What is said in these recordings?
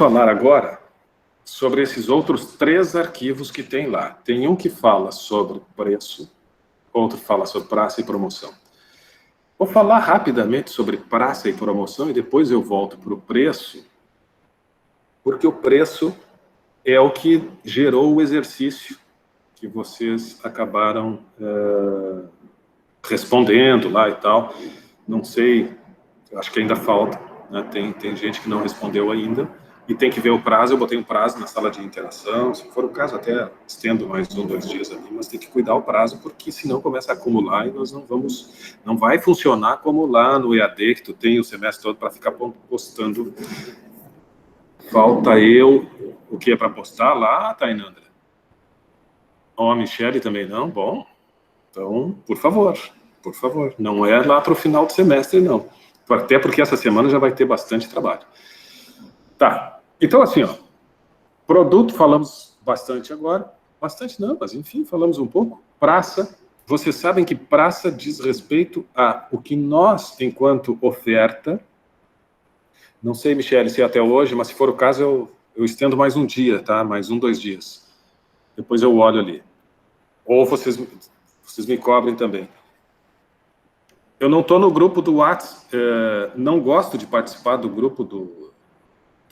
falar agora sobre esses outros 3 arquivos que tem lá. Tem um que fala sobre preço, outro fala sobre praça e promoção. Vou falar rapidamente sobre praça e promoção e depois eu volto para o preço, porque o preço é o que gerou o exercício que vocês acabaram respondendo lá e tal. Não sei, acho que ainda falta, né? Tem gente que não respondeu ainda. E tem que ver o prazo, eu botei um prazo na sala de interação, se for o caso até estendo mais 1 ou 2 dias ali, mas tem que cuidar o prazo, porque senão começa a acumular e nós não vai funcionar como lá no EAD, que tu tem o semestre todo para ficar postando. Falta o que é para postar lá, Tainandra? A Michele também não? Bom, então, por favor, não é lá para o final do semestre, não. Até porque essa semana já vai ter bastante trabalho. Tá, então assim, ó, produto falamos bastante agora, bastante não, mas enfim, falamos um pouco. Praça, vocês sabem que praça diz respeito a o que nós, enquanto oferta, não sei, Michele, se é até hoje, mas se for o caso, eu estendo mais um dia, tá? Mais 1, 2 dias. Depois eu olho ali. Ou vocês me cobrem também. Eu não estou no grupo do Whats, não gosto de participar do grupo do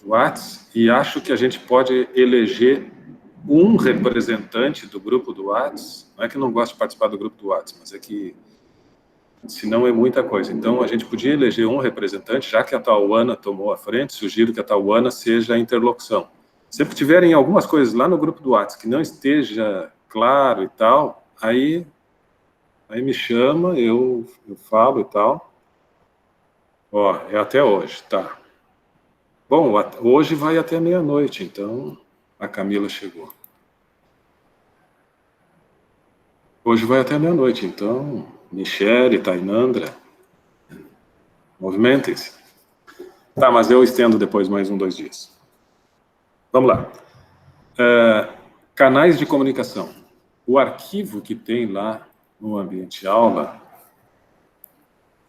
Whats e acho que a gente pode eleger um representante do grupo do Whats. Não é que eu não gosto de participar do grupo do Whats, mas é que senão é muita coisa. Então a gente podia eleger um representante, já que a Tauana tomou a frente, sugiro que a Tauana seja a interlocução. Sempre que tiverem algumas coisas lá no grupo do Whats que não esteja claro e tal, aí me chama, eu falo e tal. Ó, é até hoje, tá. Bom, hoje vai até meia-noite, então a Camila chegou. Hoje vai até meia-noite, então Michele, Tainandra, movimentem-se. Tá, mas eu estendo depois mais 1, 2 dias. Vamos lá. Canais de comunicação. O arquivo que tem lá no ambiente aula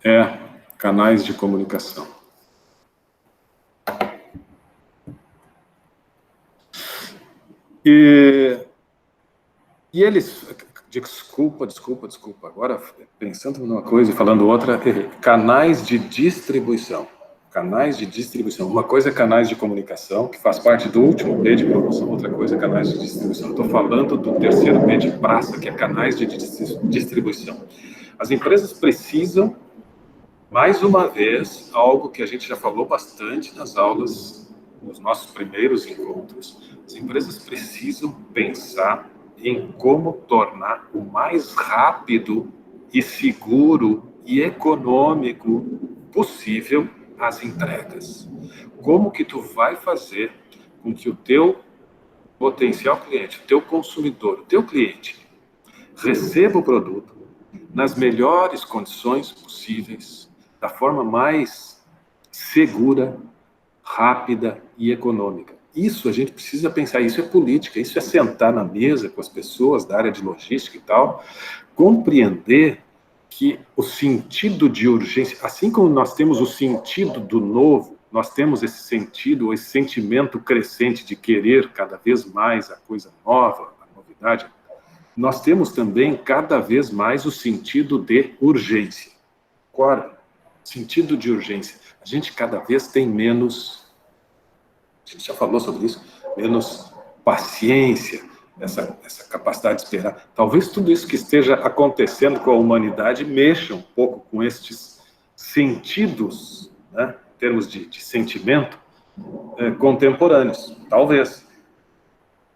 é canais de comunicação. E eles... Desculpa. Agora, pensando numa coisa e falando outra, canais de distribuição. Canais de distribuição. Uma coisa é canais de comunicação, que faz parte do último P de promoção, outra coisa é canais de distribuição. Estou falando do terceiro P de praça, que é canais de distribuição. As empresas precisam, mais uma vez, algo que a gente já falou bastante nas aulas, nos nossos primeiros encontros, as empresas precisam pensar em como tornar o mais rápido e seguro e econômico possível as entregas. Como que tu vai fazer com que o teu potencial cliente, o teu consumidor, o teu cliente, receba o produto nas melhores condições possíveis, da forma mais segura, rápida e econômica. Isso a gente precisa pensar, isso é política, isso é sentar na mesa com as pessoas da área de logística e tal, compreender que o sentido de urgência, assim como nós temos o sentido do novo, nós temos esse sentido, esse sentimento crescente de querer cada vez mais a coisa nova, a novidade, nós temos também cada vez mais o sentido de urgência. Concorda? Sentido de urgência. A gente cada vez tem menos, a gente já falou sobre isso, menos paciência, essa capacidade de esperar. Talvez tudo isso que esteja acontecendo com a humanidade mexa um pouco com estes sentidos, né, em termos de sentimento, contemporâneos. Talvez.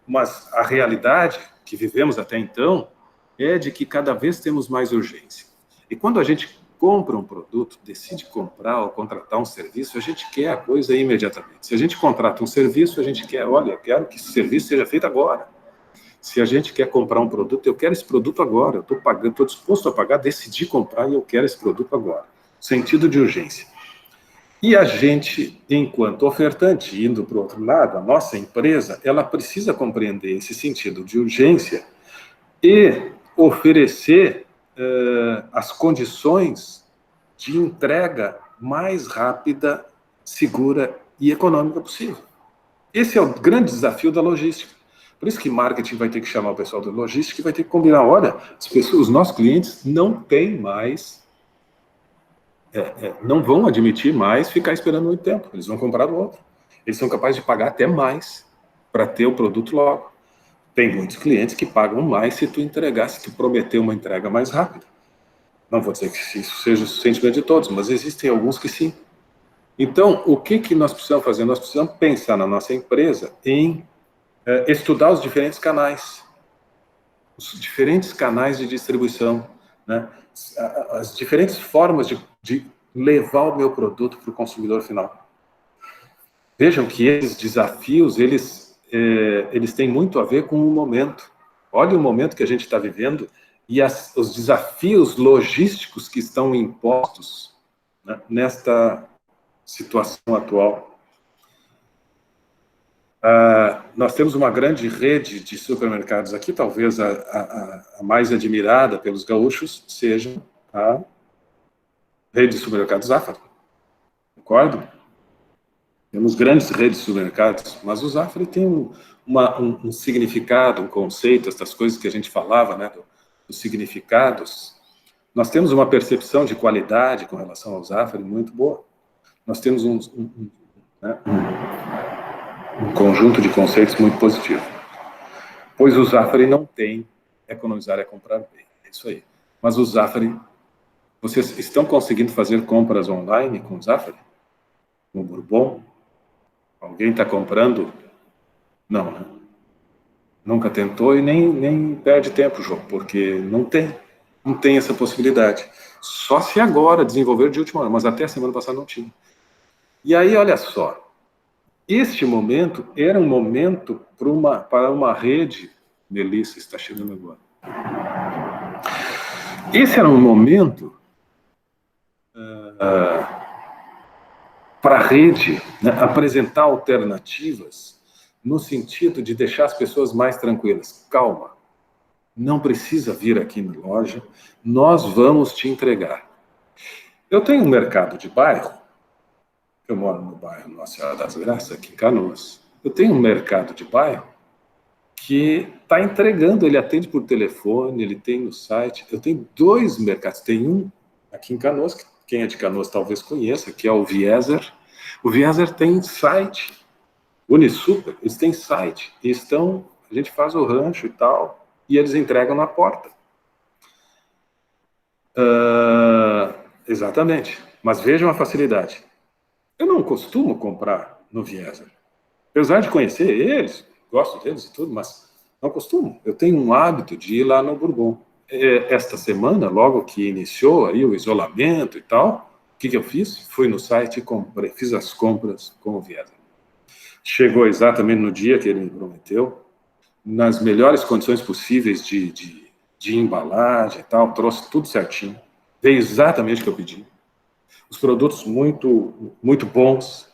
Mas a realidade que vivemos até então é de que cada vez temos mais urgência. E quando a gente compra um produto, decide comprar ou contratar um serviço, a gente quer a coisa imediatamente. Se a gente contrata um serviço, a gente quer, olha, eu quero que esse serviço seja feito agora. Se a gente quer comprar um produto, eu quero esse produto agora. Eu estou pagando, estou disposto a pagar, decidi comprar e eu quero esse produto agora. Sentido de urgência. E a gente, enquanto ofertante, indo para o outro lado, a nossa empresa, ela precisa compreender esse sentido de urgência e oferecer as condições de entrega mais rápida, segura e econômica possível. Esse é o grande desafio da logística. Por isso que marketing vai ter que chamar o pessoal da logística e vai ter que combinar. Olha, as pessoas, os nossos clientes não têm mais, não vão admitir mais ficar esperando muito tempo. Eles vão comprar do outro. Eles são capazes de pagar até mais para ter o produto logo. Tem muitos clientes que pagam mais se tu entregar, se tu prometer uma entrega mais rápida. Não vou dizer que isso seja o sentimento de todos, mas existem alguns que sim. Então, o que nós precisamos fazer? Nós precisamos pensar na nossa empresa em estudar os diferentes canais de distribuição, né? As diferentes formas de levar o meu produto para o consumidor final. Vejam que esses desafios, eles têm muito a ver com o momento. Olha o momento que a gente está vivendo e os desafios logísticos que estão impostos, né, nesta situação atual. Nós temos uma grande rede de supermercados aqui, talvez a mais admirada pelos gaúchos seja a rede de supermercados Zafari. Concordo? Temos grandes redes de supermercados, mas o Zafari tem um significado, um conceito, essas coisas que a gente falava, né, dos significados. Nós temos uma percepção de qualidade com relação ao Zafari muito boa. Nós temos né, um conjunto de conceitos muito positivo. Pois o Zafari não tem economizar é comprar bem. É isso aí. Mas o Zafari, vocês estão conseguindo fazer compras online com o Zafari? Com o Bourbon? Alguém está comprando? Não, né? Nunca tentou e nem perde tempo, João, porque não tem essa possibilidade. Só se agora desenvolver de última hora, mas até a semana passada não tinha. E aí, olha só, este momento era um momento para uma rede, Melissa está chegando agora. Esse era um momento para a rede, né, apresentar alternativas no sentido de deixar as pessoas mais tranquilas. Calma, não precisa vir aqui na loja, nós vamos te entregar. Eu tenho um mercado de bairro, eu moro no bairro Nossa Senhora das Graças, aqui em Canoas. Eu tenho um mercado de bairro que está entregando, ele atende por telefone, ele tem no site. Eu tenho 2 mercados, tem um aqui em Canoas, que quem é de Canoas talvez conheça, que é o Vieser. O Vieser tem site, Unisuper, eles têm site, e a gente faz o rancho e tal, e eles entregam na porta. Exatamente, mas vejam a facilidade. Eu não costumo comprar no Vieser, apesar de conhecer eles, gosto deles e tudo, mas não costumo. Eu tenho um hábito de ir lá no Bourbon. Esta semana, logo que iniciou aí o isolamento e tal, o que eu fiz? Fui no site e fiz as compras com o Vieser. Chegou exatamente no dia que ele me prometeu, nas melhores condições possíveis de embalagem e tal, trouxe tudo certinho, veio exatamente o que eu pedi. Os produtos muito, muito bons.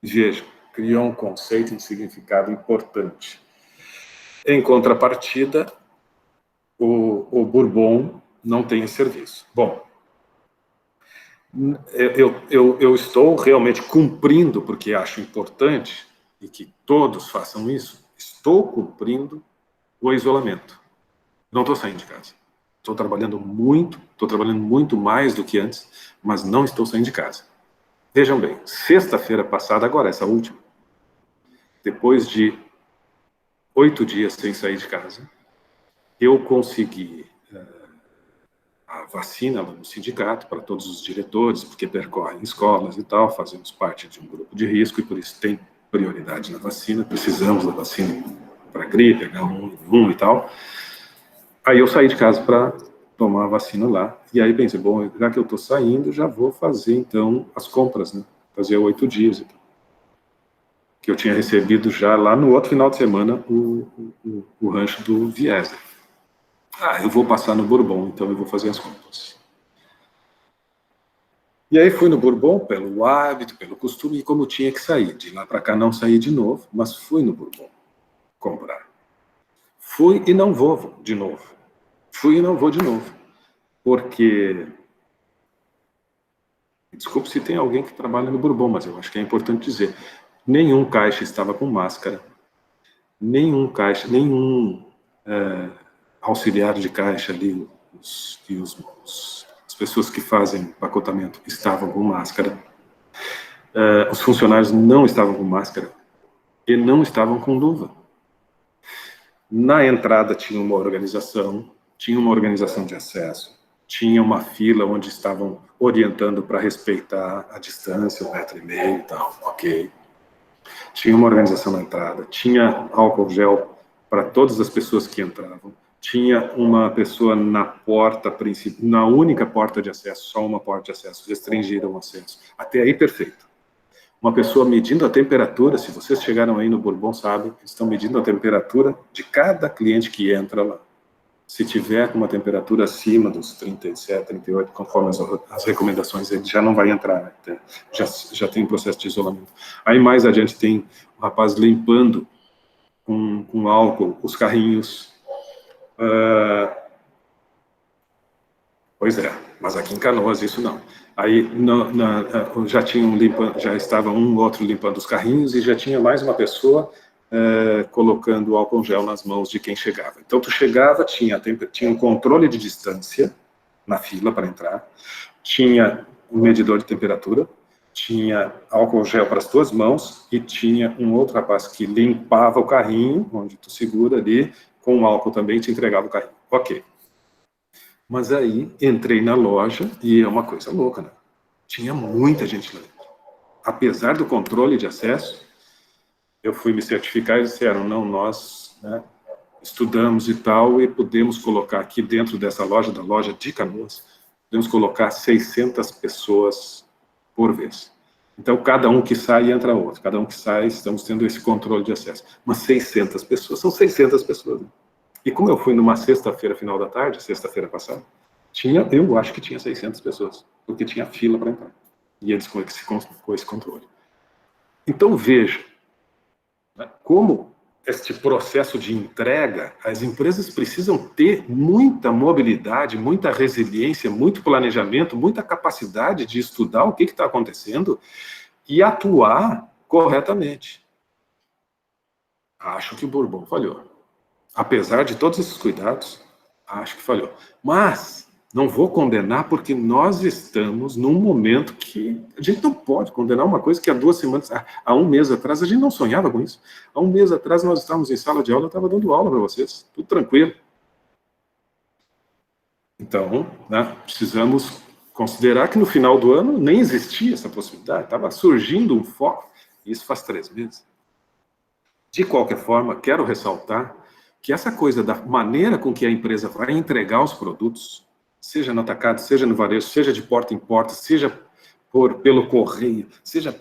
Veja, criou um conceito de significado importante. Em contrapartida, o Bourbon não tem esse serviço. Bom, eu estou realmente cumprindo, porque acho importante, e que todos façam isso, estou cumprindo o isolamento. Não estou saindo de casa. Estou trabalhando muito mais do que antes, mas não estou saindo de casa. Vejam bem, sexta-feira passada, agora essa última, depois de 8 dias sem sair de casa, eu consegui a vacina no sindicato para todos os diretores, porque percorrem escolas e tal, fazemos parte de um grupo de risco e por isso tem prioridade na vacina, precisamos da vacina para gripe, H1N1 e tal. Aí eu saí de casa para tomar a vacina lá, e aí pensei, bom, já que eu estou saindo, já vou fazer então as compras, né? Fazer 8 dias, então. Que eu tinha recebido já lá no outro final de semana o rancho do Vieser. Eu vou passar no Bourbon, então eu vou fazer as compras. E aí fui no Bourbon, pelo hábito, pelo costume, e como tinha que sair. De lá para cá não saí de novo, mas fui no Bourbon comprar. Fui e não vou de novo. Fui e não vou de novo. Porque... Desculpe se tem alguém que trabalha no Bourbon, mas eu acho que é importante dizer. nenhum caixa estava com máscara, nenhum caixa, nenhum auxiliar de caixa ali, as pessoas que fazem pacotamento estavam com máscara, os funcionários não estavam com máscara e não estavam com luva. Na entrada tinha uma organização de acesso, tinha uma fila onde estavam orientando para respeitar a distância, 1,5 m e tal, ok. Tinha uma organização na entrada, tinha álcool gel para todas as pessoas que entravam, tinha uma pessoa na porta principal, na única porta de acesso, só uma porta de acesso, restringiram o acesso. Até aí, perfeito. Uma pessoa medindo a temperatura, se vocês chegaram aí no Bourbon, sabem, eles estão medindo a temperatura de cada cliente que entra lá. Se tiver com uma temperatura acima dos 37, 38, conforme as recomendações, ele já não vai entrar, né? Já tem um processo de isolamento. Aí mais adiante tem o rapaz limpando com álcool os carrinhos. Pois é, mas aqui em Canoas isso não. Aí já estava um outro limpando os carrinhos e já tinha mais uma pessoa colocando álcool gel nas mãos de quem chegava. Então tu chegava, tinha um controle de distância na fila para entrar, tinha um medidor de temperatura, tinha álcool gel para as tuas mãos e tinha um outro rapaz que limpava o carrinho, onde tu segura ali, com álcool também e te entregava o carrinho. Ok. Mas aí entrei na loja e é uma coisa louca, né? Tinha muita gente lá dentro. Apesar do controle de acesso, eu fui me certificar e disseram, não, nós estudamos e tal, e podemos colocar aqui dentro dessa loja, da loja de Canoas, podemos colocar 600 pessoas por vez. Então, cada um que sai, entra outro. Cada um que sai, estamos tendo esse controle de acesso. Mas 600 pessoas, são 600 pessoas, né? E como eu fui numa sexta-feira, final da tarde, sexta-feira passada, eu acho que tinha 600 pessoas, porque tinha fila para entrar. E eles com esse controle. Então, veja, né, como este processo de entrega, as empresas precisam ter muita mobilidade, muita resiliência, muito planejamento, muita capacidade de estudar o que está acontecendo e atuar corretamente. Acho que o Bourbon falhou. Apesar de todos esses cuidados, acho que falhou. Mas não vou condenar porque nós estamos num momento que a gente não pode condenar uma coisa que há 2 semanas, há um mês atrás, a gente não sonhava com isso. Há um mês atrás nós estávamos em sala de aula, eu estava dando aula para vocês, tudo tranquilo. Então, né, precisamos considerar que no final do ano nem existia essa possibilidade, estava surgindo um foco, isso faz 3 meses. De qualquer forma, quero ressaltar que essa coisa da maneira com que a empresa vai entregar os produtos, seja no atacado, seja no varejo, seja de porta em porta, seja pelo correio, seja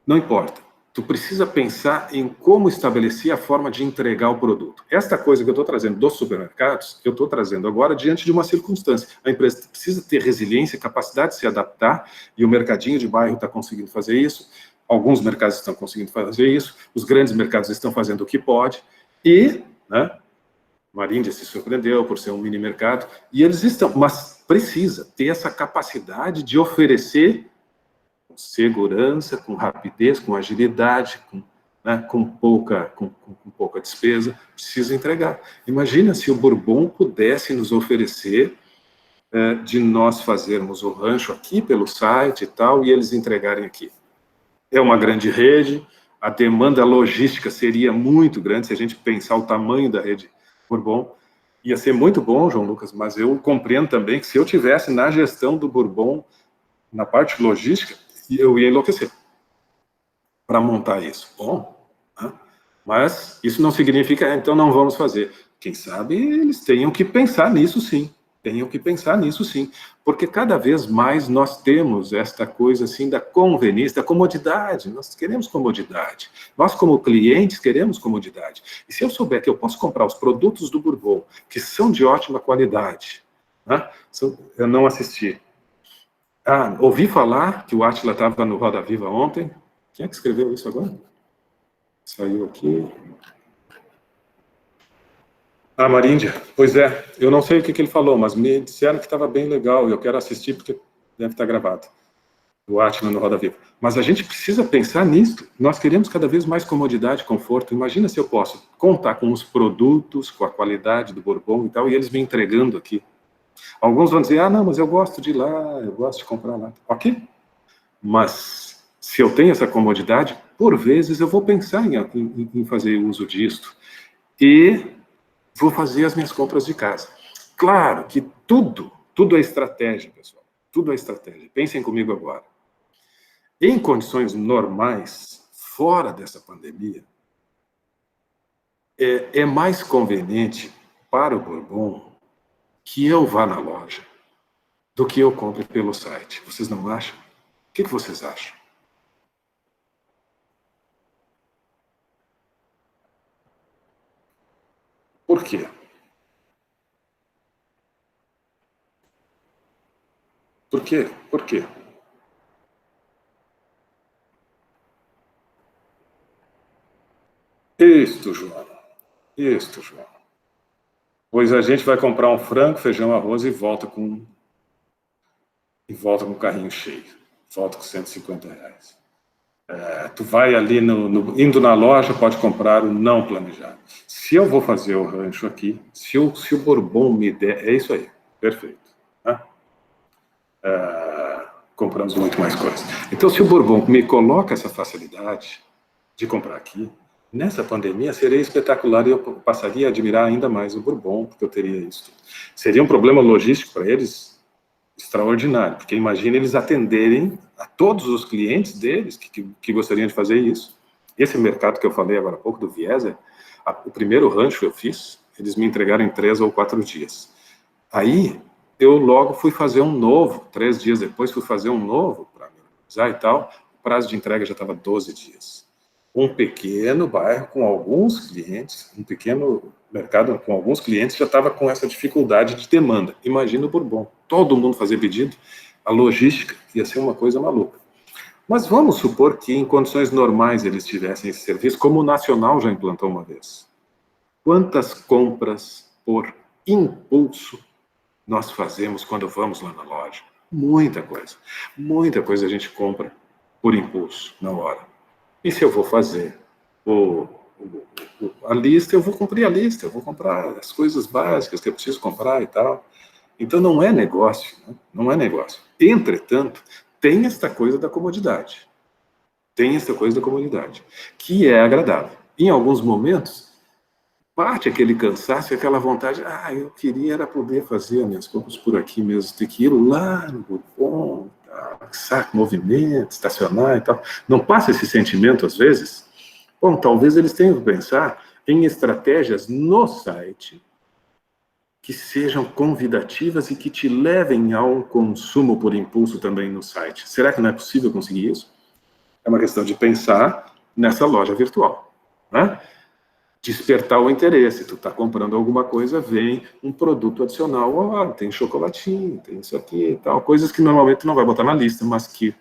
não importa. Tu precisa pensar em como estabelecer a forma de entregar o produto. Esta coisa que eu estou trazendo dos supermercados, eu estou trazendo agora diante de uma circunstância. A empresa precisa ter resiliência, capacidade de se adaptar, e o mercadinho de bairro está conseguindo fazer isso. Alguns mercados estão conseguindo fazer isso, os grandes mercados estão fazendo o que pode, e, né, Maríndia se surpreendeu por ser um mini mercado, e eles estão, mas precisa ter essa capacidade de oferecer com segurança, com rapidez, com agilidade, com pouca despesa, precisa entregar. Imagina se o Bourbon pudesse nos oferecer de nós fazermos o rancho aqui pelo site e tal, e eles entregarem aqui. É uma grande rede, a demanda logística seria muito grande, se a gente pensar o tamanho da rede Bourbon, ia ser muito bom, João Lucas, mas eu compreendo também que se eu tivesse na gestão do Bourbon, na parte logística, eu ia enlouquecer para montar isso. Bom, né? Mas isso não significa, então não vamos fazer. Quem sabe eles tenham que pensar nisso sim. Porque cada vez mais nós temos esta coisa assim da conveniência, da comodidade, nós queremos comodidade, nós como clientes queremos comodidade, e se eu souber que eu posso comprar os produtos do Bourbon, que são de ótima qualidade, né? Eu não assisti. Ouvi falar que o Átila estava no Roda Viva ontem, quem é que escreveu isso agora? Saiu aqui... Maríndia, pois é, eu não sei o que ele falou, mas me disseram que estava bem legal, e eu quero assistir porque deve estar gravado. do Atman no Roda Viva. Mas a gente precisa pensar nisso. Nós queremos cada vez mais comodidade, conforto. Imagina se eu posso contar com os produtos, com a qualidade do Bourbon e tal, e eles me entregando aqui. Alguns vão dizer, não, mas eu gosto de ir lá, eu gosto de comprar lá. Ok? Mas se eu tenho essa comodidade, por vezes eu vou pensar em fazer uso disto. E vou fazer as minhas compras de casa. Claro que tudo é estratégia, pessoal. Tudo é estratégia. Pensem comigo agora. Em condições normais, fora dessa pandemia, é mais conveniente para o Bourbon que eu vá na loja do que eu compre pelo site. Vocês não acham? O que vocês acham? Por quê? Por quê? Por quê? Isto, João. Isto, João. Pois a gente vai comprar um frango, feijão, arroz e volta com o carrinho cheio. Volta com R$ 150. Tu vai ali, indo na loja, pode comprar o não planejado. Se eu vou fazer o rancho aqui, se o Bourbon me der, é isso aí, perfeito. Né? Compramos muito mais coisas. Então, se o Bourbon me coloca essa facilidade de comprar aqui, nessa pandemia seria espetacular e eu passaria a admirar ainda mais o Bourbon, porque eu teria isso. Seria um problema logístico para eles extraordinário, porque imagina eles atenderem a todos os clientes deles que gostariam de fazer isso. Esse mercado que eu falei agora há pouco, do Wieser, o primeiro rancho eu fiz, eles me entregaram em 3 ou 4 dias. Aí, eu logo fui fazer um novo, 3 dias depois fui fazer um novo para me organizar e tal, o prazo de entrega já estava 12 dias. Um pequeno bairro com alguns clientes, um pequeno mercado com alguns clientes já estava com essa dificuldade de demanda. Imagina o Bourbon. Todo mundo fazer pedido, a logística ia ser uma coisa maluca. Mas vamos supor que em condições normais eles tivessem esse serviço, como o Nacional já implantou uma vez. Quantas compras por impulso nós fazemos quando vamos lá na loja? Muita coisa. Muita coisa a gente compra por impulso, na hora. E se eu vou fazer a lista, eu vou cumprir a lista, eu vou comprar as coisas básicas que eu preciso comprar e tal. Então, não é negócio, né? Não é negócio. Entretanto, tem esta coisa da comodidade. Tem esta coisa da comodidade, que é agradável. Em alguns momentos, bate aquele cansaço, aquela vontade, eu queria era poder fazer as minhas compras por aqui mesmo, ter que ir lá no Bourbon, saco, movimento, estacionar e tal. Não passa esse sentimento às vezes? Bom, talvez eles tenham que pensar em estratégias no site que sejam convidativas e que te levem ao consumo por impulso também no site. Será que não é possível conseguir isso? É uma questão de pensar nessa loja virtual, né? Despertar o interesse. Tu está comprando alguma coisa, vem um produto adicional. Tem chocolatinho, tem isso aqui e tal. Coisas que normalmente tu não vai botar na lista, mas que,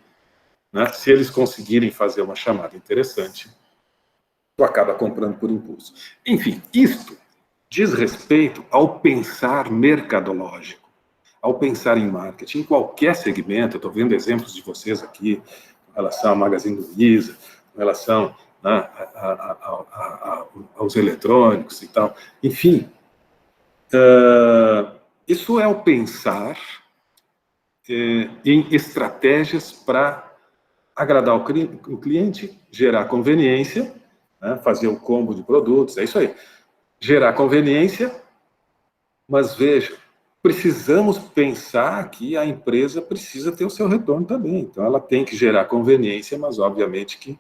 né, se eles conseguirem fazer uma chamada interessante, tu acaba comprando por impulso. Enfim, isto diz respeito ao pensar mercadológico, ao pensar em marketing, em qualquer segmento. Eu estou vendo exemplos de vocês aqui, com relação ao Magazine Luiza, com relação, né, aos eletrônicos e tal. Enfim, isso é o pensar em estratégias para agradar o cliente, gerar conveniência, né, fazer o combo de produtos, é isso aí. Gerar conveniência, mas veja, precisamos pensar que a empresa precisa ter o seu retorno também. Então, ela tem que gerar conveniência, mas, obviamente, que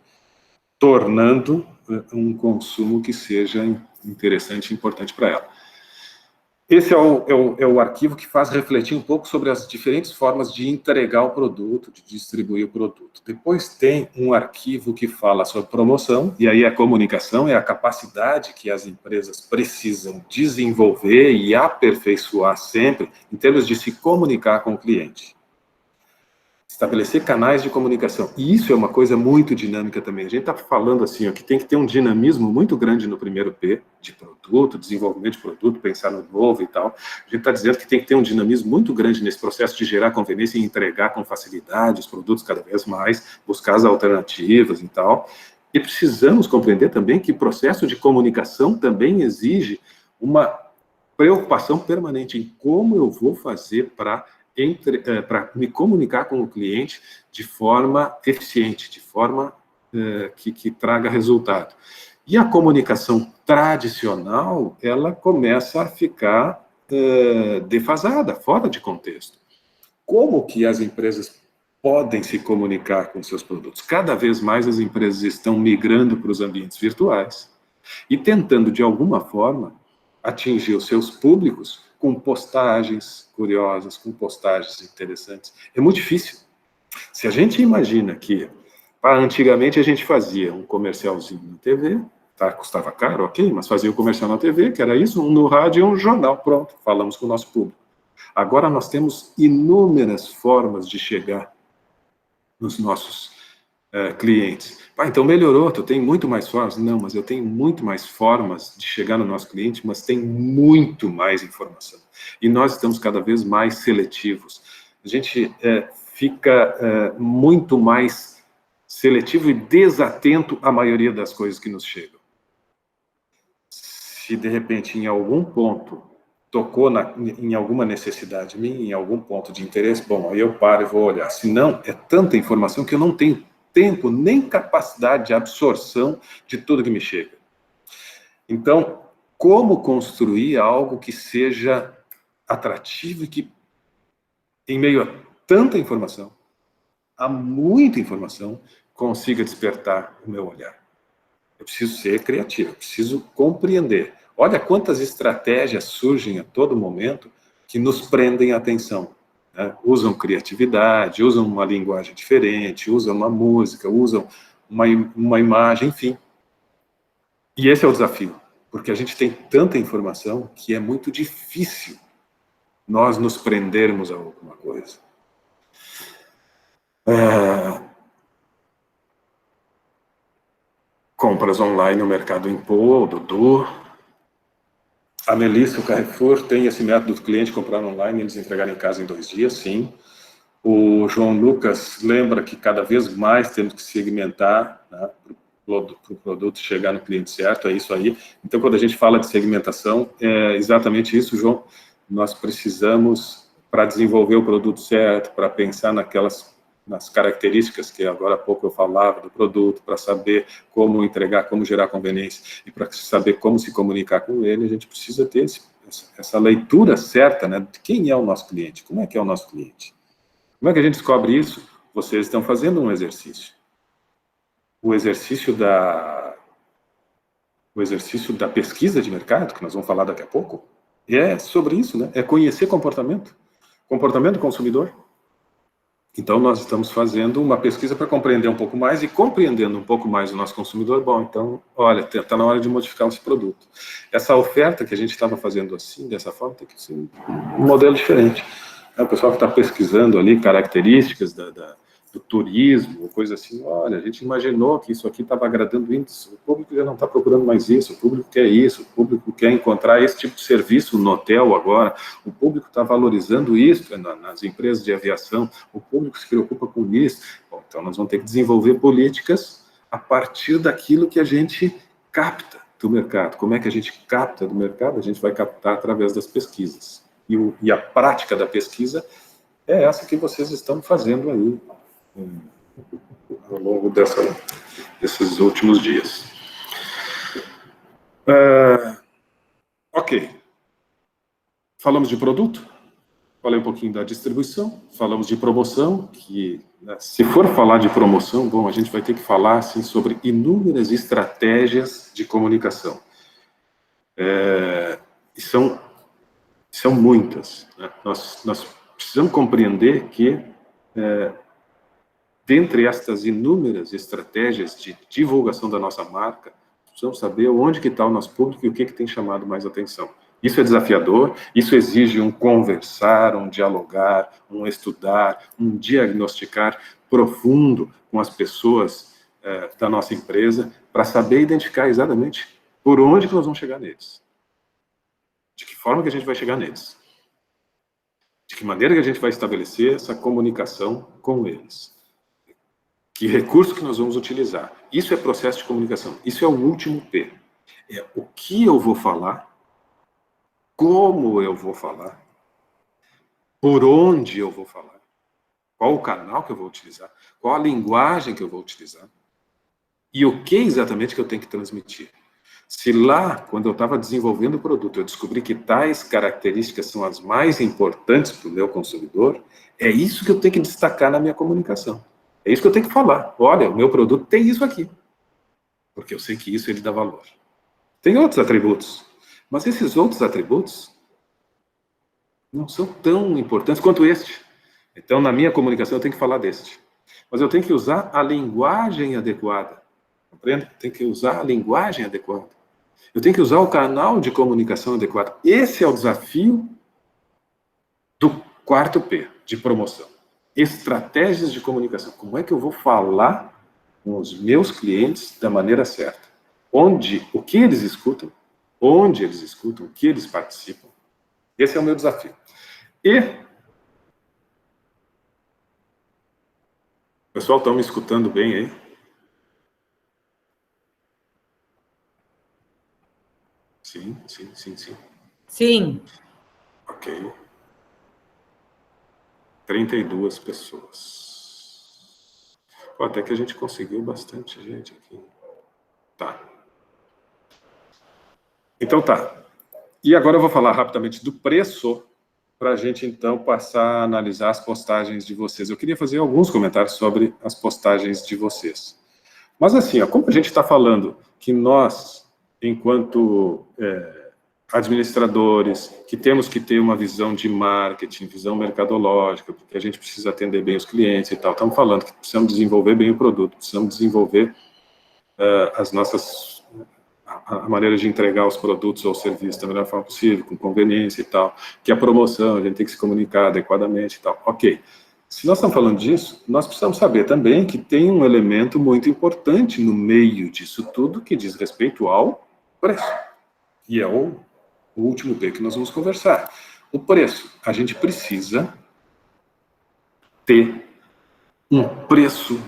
tornando um consumo que seja interessante e importante para ela. Esse é o arquivo que faz refletir um pouco sobre as diferentes formas de entregar o produto, de distribuir o produto. Depois tem um arquivo que fala sobre promoção, e aí a comunicação é a capacidade que as empresas precisam desenvolver e aperfeiçoar sempre, em termos de se comunicar com o cliente. Estabelecer canais de comunicação. E isso é uma coisa muito dinâmica também. A gente está falando assim, ó, que tem que ter um dinamismo muito grande no primeiro P, de produto, desenvolvimento de produto, pensar no novo e tal. A gente está dizendo que tem que ter um dinamismo muito grande nesse processo de gerar conveniência e entregar com facilidade os produtos cada vez mais, buscar as alternativas e tal. E precisamos compreender também que o processo de comunicação também exige uma preocupação permanente em como eu vou fazer para me comunicar com o cliente de forma eficiente, de forma que traga resultado. E a comunicação tradicional, ela começa a ficar defasada, fora de contexto. Como que as empresas podem se comunicar com seus produtos? Cada vez mais as empresas estão migrando para os ambientes virtuais e tentando, de alguma forma, atingir os seus públicos com postagens curiosas, com postagens interessantes. É muito difícil. Se a gente imagina que, antigamente a gente fazia um comercialzinho na TV, tá? Custava caro, ok, mas fazia o comercial na TV, que era isso, um no rádio e um jornal, pronto, falamos com o nosso público. Agora nós temos inúmeras formas de chegar nos nossos clientes. Então melhorou, tu tem muito mais formas. Não, mas eu tenho muito mais formas de chegar no nosso cliente, mas tem muito mais informação. E nós estamos cada vez mais seletivos. A gente fica muito mais seletivo e desatento à maioria das coisas que nos chegam. Se de repente em algum ponto tocou em alguma necessidade minha, em algum ponto de interesse, bom, aí eu paro e vou olhar. Se não, é tanta informação que eu não tenho tempo nem capacidade de absorção de tudo que me chega. Então, como construir algo que seja atrativo e que, em meio a tanta informação, a muita informação, consiga despertar o meu olhar? Eu preciso ser criativo, eu preciso compreender. Olha quantas estratégias surgem a todo momento que nos prendem a atenção. Né? Usam criatividade, usam uma linguagem diferente, usam uma música, usam uma imagem, enfim. E esse é o desafio, porque a gente tem tanta informação que é muito difícil nós nos prendermos a alguma coisa. Compras online no Mercado Impor, Dudu. A Melissa, o Carrefour, tem esse método do cliente comprar online e eles entregarem em casa em 2 dias, sim. O João Lucas lembra que cada vez mais temos que segmentar, né, para o produto chegar no cliente certo, é isso aí. Então, quando a gente fala de segmentação, é exatamente isso, João. Nós precisamos, para desenvolver o produto certo, para pensar nas características que agora há pouco eu falava do produto, para saber como entregar, como gerar conveniência e para saber como se comunicar com ele, a gente precisa ter essa leitura certa, né, de quem é o nosso cliente, como é que é o nosso cliente. Como é que a gente descobre isso? Vocês estão fazendo um exercício. O exercício da pesquisa de mercado, que nós vamos falar daqui a pouco, é sobre isso, né? É conhecer comportamento do consumidor. Então, nós estamos fazendo uma pesquisa para compreender um pouco mais, e compreendendo um pouco mais o nosso consumidor, bom, então, olha, está na hora de modificar esse produto. Essa oferta que a gente estava fazendo assim, dessa forma, tem que ser um modelo diferente. O pessoal que está pesquisando ali características do turismo, coisa assim, olha, a gente imaginou que isso aqui estava agradando isso, o público já não está procurando mais isso, o público quer isso, o público quer encontrar esse tipo de serviço no hotel agora, o público está valorizando isso nas empresas de aviação, o público se preocupa com isso. Bom, então nós vamos ter que desenvolver políticas a partir daquilo que a gente capta do mercado. Como é que a gente capta do mercado? A gente vai captar através das pesquisas. E a prática da pesquisa é essa que vocês estão fazendo aí ao longo desses últimos dias. Ok. Falamos de produto, falei um pouquinho da distribuição, falamos de promoção, que, né, se for falar de promoção, bom, a gente vai ter que falar assim, sobre inúmeras estratégias de comunicação. E são muitas. Né? Nós precisamos compreender que, dentre estas inúmeras estratégias de divulgação da nossa marca, precisamos saber onde que está o nosso público e o que tem chamado mais atenção. Isso é desafiador, isso exige um conversar, um dialogar, um estudar, um diagnosticar profundo com as pessoas da nossa empresa, para saber identificar exatamente por onde que nós vamos chegar neles. De que forma que a gente vai chegar neles. De que maneira que a gente vai estabelecer essa comunicação com eles. Que recurso que nós vamos utilizar. Isso é processo de comunicação. Isso é o último P. É o que eu vou falar, como eu vou falar, por onde eu vou falar, qual o canal que eu vou utilizar, qual a linguagem que eu vou utilizar, e o que exatamente que eu tenho que transmitir. Se lá, quando eu estava desenvolvendo o produto, eu descobri que tais características são as mais importantes para o meu consumidor, é isso que eu tenho que destacar na minha comunicação. É isso que eu tenho que falar. Olha, o meu produto tem isso aqui. Porque eu sei que isso ele dá valor. Tem outros atributos. Mas esses outros atributos não são tão importantes quanto este. Então, na minha comunicação, eu tenho que falar deste. Mas eu tenho que usar a linguagem adequada. Compreende? Eu tenho que usar a linguagem adequada. Eu tenho que usar o canal de comunicação adequado. Esse é o desafio do quarto P, de promoção. Estratégias de comunicação. Como é que eu vou falar com os meus clientes da maneira certa? O que eles escutam, onde eles escutam, o que eles participam. Esse é o meu desafio. E o pessoal está me escutando bem aí? Sim, sim, sim, sim. Sim. Ok. 32 pessoas. Pô, até que a gente conseguiu bastante gente aqui. Tá. Então tá. E agora eu vou falar rapidamente do preço, para a gente então passar a analisar as postagens de vocês. Eu queria fazer alguns comentários sobre as postagens de vocês. Mas assim, ó, como a gente está falando que nós, enquanto administradores, que temos que ter uma visão de marketing, visão mercadológica, porque a gente precisa atender bem os clientes e tal. Estamos falando que precisamos desenvolver bem o produto, precisamos desenvolver a maneira de entregar os produtos ou serviços da melhor forma possível, com conveniência e tal, que a promoção, a gente tem que se comunicar adequadamente e tal. Ok. Se nós estamos falando disso, nós precisamos saber também que tem um elemento muito importante no meio disso tudo que diz respeito ao preço. E é o último P que nós vamos conversar. O preço. A gente precisa ter um preço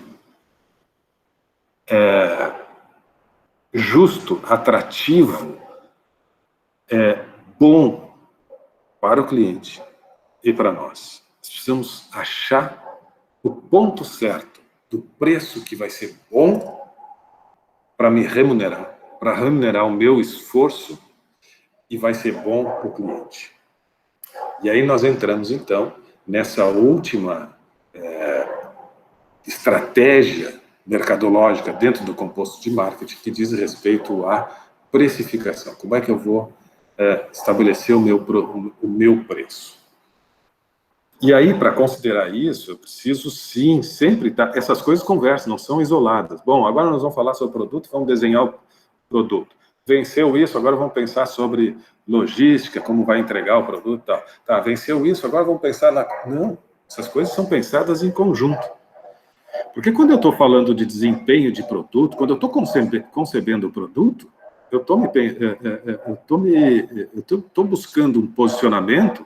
justo, atrativo, bom para o cliente e para nós. Nós precisamos achar o ponto certo do preço que vai ser bom para me remunerar, para remunerar o meu esforço e vai ser bom para o cliente. E aí nós entramos, então, nessa última estratégia mercadológica dentro do composto de marketing que diz respeito à precificação. Como é que eu vou estabelecer o meu preço? E aí, para considerar isso, eu preciso sim, sempre estar... Essas coisas conversam, não são isoladas. Bom, agora nós vamos falar sobre o produto, vamos desenhar o produto. Venceu isso, agora vamos pensar sobre logística, como vai entregar o produto e tal. Tá, venceu isso, agora vamos pensar na... Não, essas coisas são pensadas em conjunto. Porque quando eu estou falando de desempenho de produto, quando eu estou concebendo o produto, eu estou buscando um posicionamento,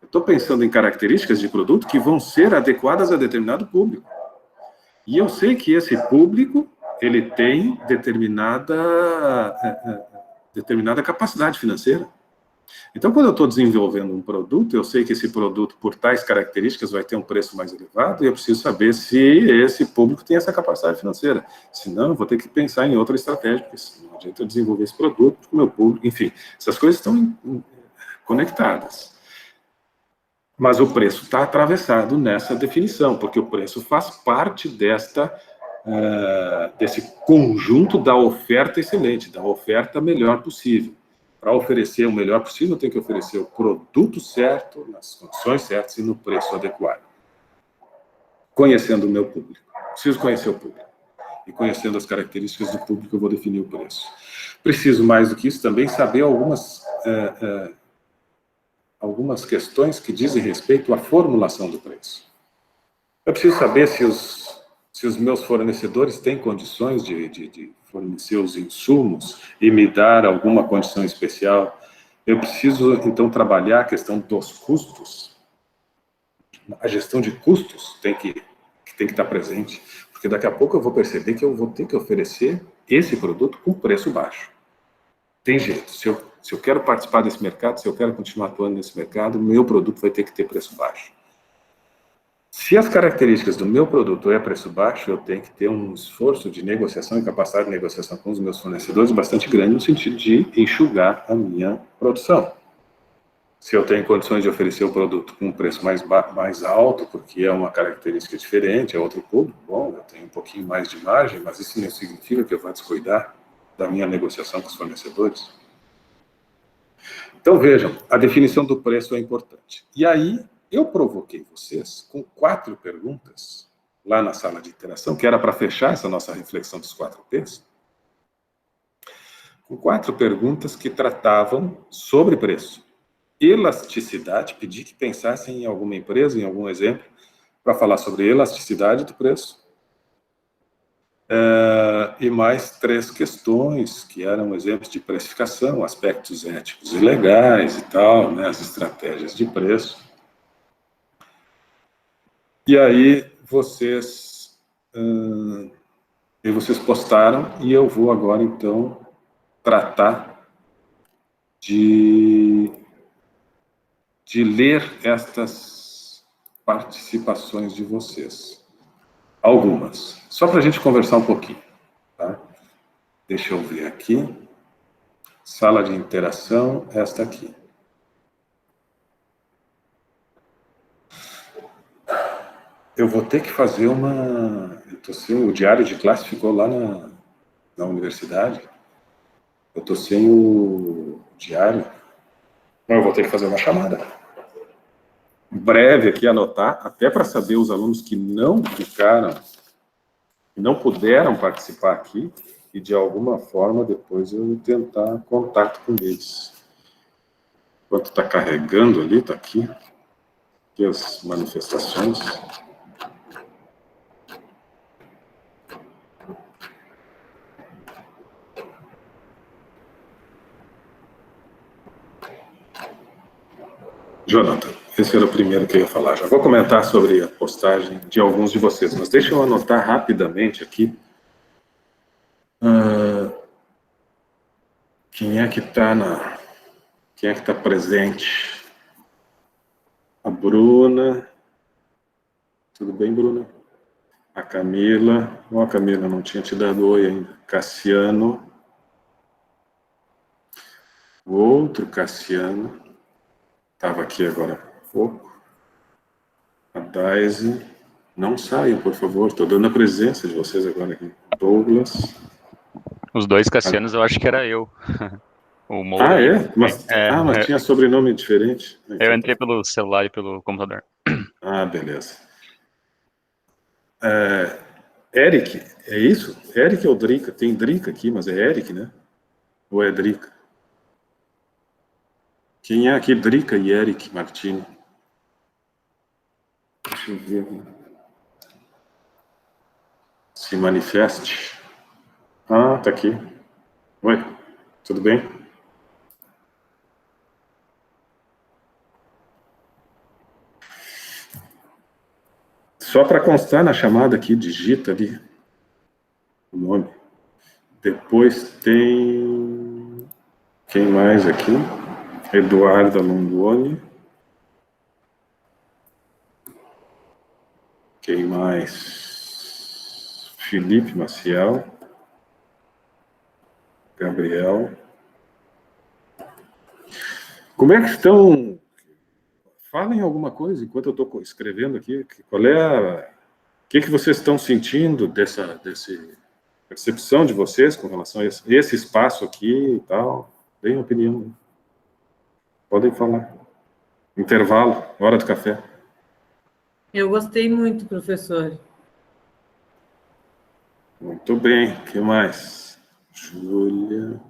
eu estou pensando em características de produto que vão ser adequadas a determinado público. E eu sei que esse público, ele tem determinada capacidade financeira. Então, quando eu estou desenvolvendo um produto, eu sei que esse produto, por tais características, vai ter um preço mais elevado e eu preciso saber se esse público tem essa capacidade financeira. Senão, eu vou ter que pensar em outra estratégia, porque não adianta eu desenvolver esse produto para o meu público. Enfim, essas coisas estão conectadas. Mas o preço está atravessado nessa definição, porque o preço faz parte desse conjunto da oferta excelente, da oferta melhor possível. Para oferecer o melhor possível, eu tenho que oferecer o produto certo, nas condições certas e no preço adequado. Conhecendo o meu público. Preciso conhecer o público. E conhecendo as características do público, eu vou definir o preço. Preciso, mais do que isso, também saber algumas questões que dizem respeito à formulação do preço. Eu preciso saber se os meus fornecedores têm condições de fornecer os insumos e me dar alguma condição especial. Eu preciso, então, trabalhar a questão dos custos. A gestão de custos tem que estar presente, porque daqui a pouco eu vou perceber que eu vou ter que oferecer esse produto com preço baixo. Tem jeito. Se eu quero participar desse mercado, se eu quero continuar atuando nesse mercado, meu produto vai ter que ter preço baixo. Se as características do meu produto é preço baixo, eu tenho que ter um esforço de negociação e capacidade de negociação com os meus fornecedores bastante grande no sentido de enxugar a minha produção. Se eu tenho condições de oferecer o produto com um preço mais alto, porque é uma característica diferente, é outro público, bom, eu tenho um pouquinho mais de margem, mas isso não significa que eu vá descuidar da minha negociação com os fornecedores. Então, vejam, a definição do preço é importante. E aí, eu provoquei vocês com 4 perguntas, lá na sala de interação, que era para fechar essa nossa reflexão dos 4 P's, com 4 perguntas que tratavam sobre preço. Elasticidade, pedi que pensassem em alguma empresa, em algum exemplo, para falar sobre elasticidade do preço. E mais 3 questões, que eram exemplos de precificação, aspectos éticos e legais e tal, né, as estratégias de preço. E aí vocês postaram, e eu vou agora, então, tratar de ler estas participações de vocês. Algumas. Só para a gente conversar um pouquinho. Tá? Deixa eu ver aqui. Sala de interação, esta aqui. Eu vou ter que fazer o diário de classe ficou lá na universidade. Eu estou sem o diário. Eu vou ter que fazer uma chamada. Breve aqui, anotar, até para saber os alunos que não ficaram, que não puderam participar aqui, e de alguma forma depois eu tentar contato com eles. Enquanto está carregando ali, está aqui as manifestações. Jonathan, esse era o primeiro que eu ia falar. Já vou comentar sobre a postagem de alguns de vocês, mas deixa eu anotar rapidamente aqui. Quem é que está presente? A Bruna. Tudo bem, Bruna? A Camila. A Camila não tinha te dado oi ainda. Cassiano. O outro Cassiano. Estava aqui agora há pouco. A Daisy. Não saiam, por favor. Estou dando a presença de vocês agora aqui. Douglas. Os 2 Cassianos eu acho que era eu. O Moura. Ah, é? Mas tinha sobrenome diferente. Eu entrei pelo celular e pelo computador. Ah, beleza. Eric, é isso? Eric ou Drica? Tem Drica aqui, mas é Eric, né? Ou é Drica? Quem é aqui? Drica e Eric Martini. Deixa eu ver. Se manifeste. Ah, tá aqui. Oi, tudo bem? Só para constar na chamada aqui, digita ali o nome. Depois tem... Quem mais aqui? Eduardo Longoni. Quem mais? Felipe Maciel. Gabriel. Como é que estão? Falem alguma coisa enquanto eu estou escrevendo aqui. Qual é o que vocês estão sentindo dessa percepção de vocês com relação a esse espaço aqui e tal? Deem opinião. Podem falar. Intervalo, hora do café. Eu gostei muito, professor. Muito bem. O que mais? Júlia.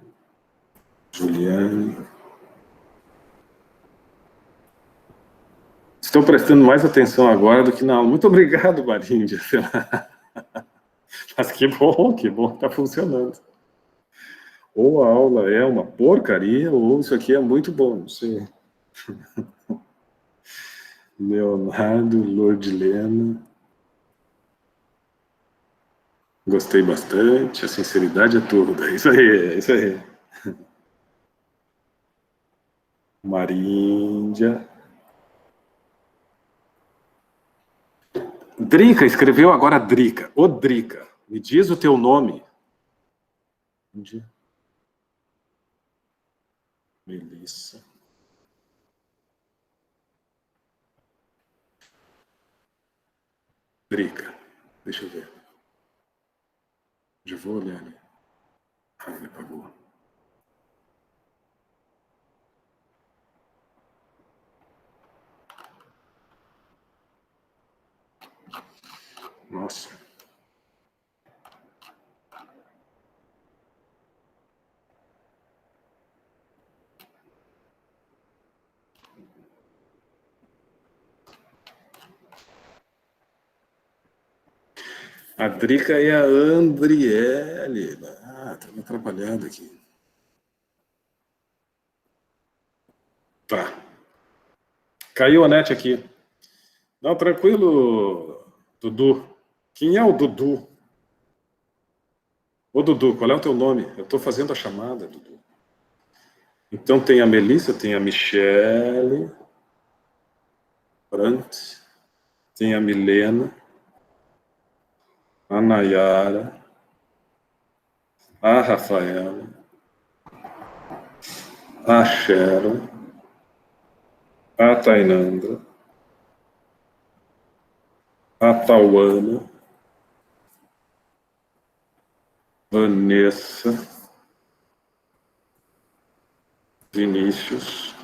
Juliane. Estou prestando mais atenção agora do que na aula. Muito obrigado, Maríndia. Mas que bom que está funcionando. Ou a aula é uma porcaria, ou isso aqui é muito bom, não sei. Leonardo, Lordilena. Gostei bastante, a sinceridade é tudo. É isso aí, é isso aí. Maríndia. Drica, escreveu agora Drica. Ô, Drica, me diz o teu nome. Melissa. Drica. Deixa eu ver. Já vou olhar ali. Ah, ele apagou. Nossa. A Drica é a Andriele. Ah, tá me atrapalhando aqui. Tá. Caiu a net aqui. Não, tranquilo, Dudu. Quem é o Dudu? Ô, Dudu, qual é o teu nome? Eu estou fazendo a chamada, Dudu. Então tem a Melissa, tem a Michele Brandt, tem a Milena, a Nayara, a Rafaela, a Sharon, a Tainandra, a Tauana, Vanessa, Vinícius,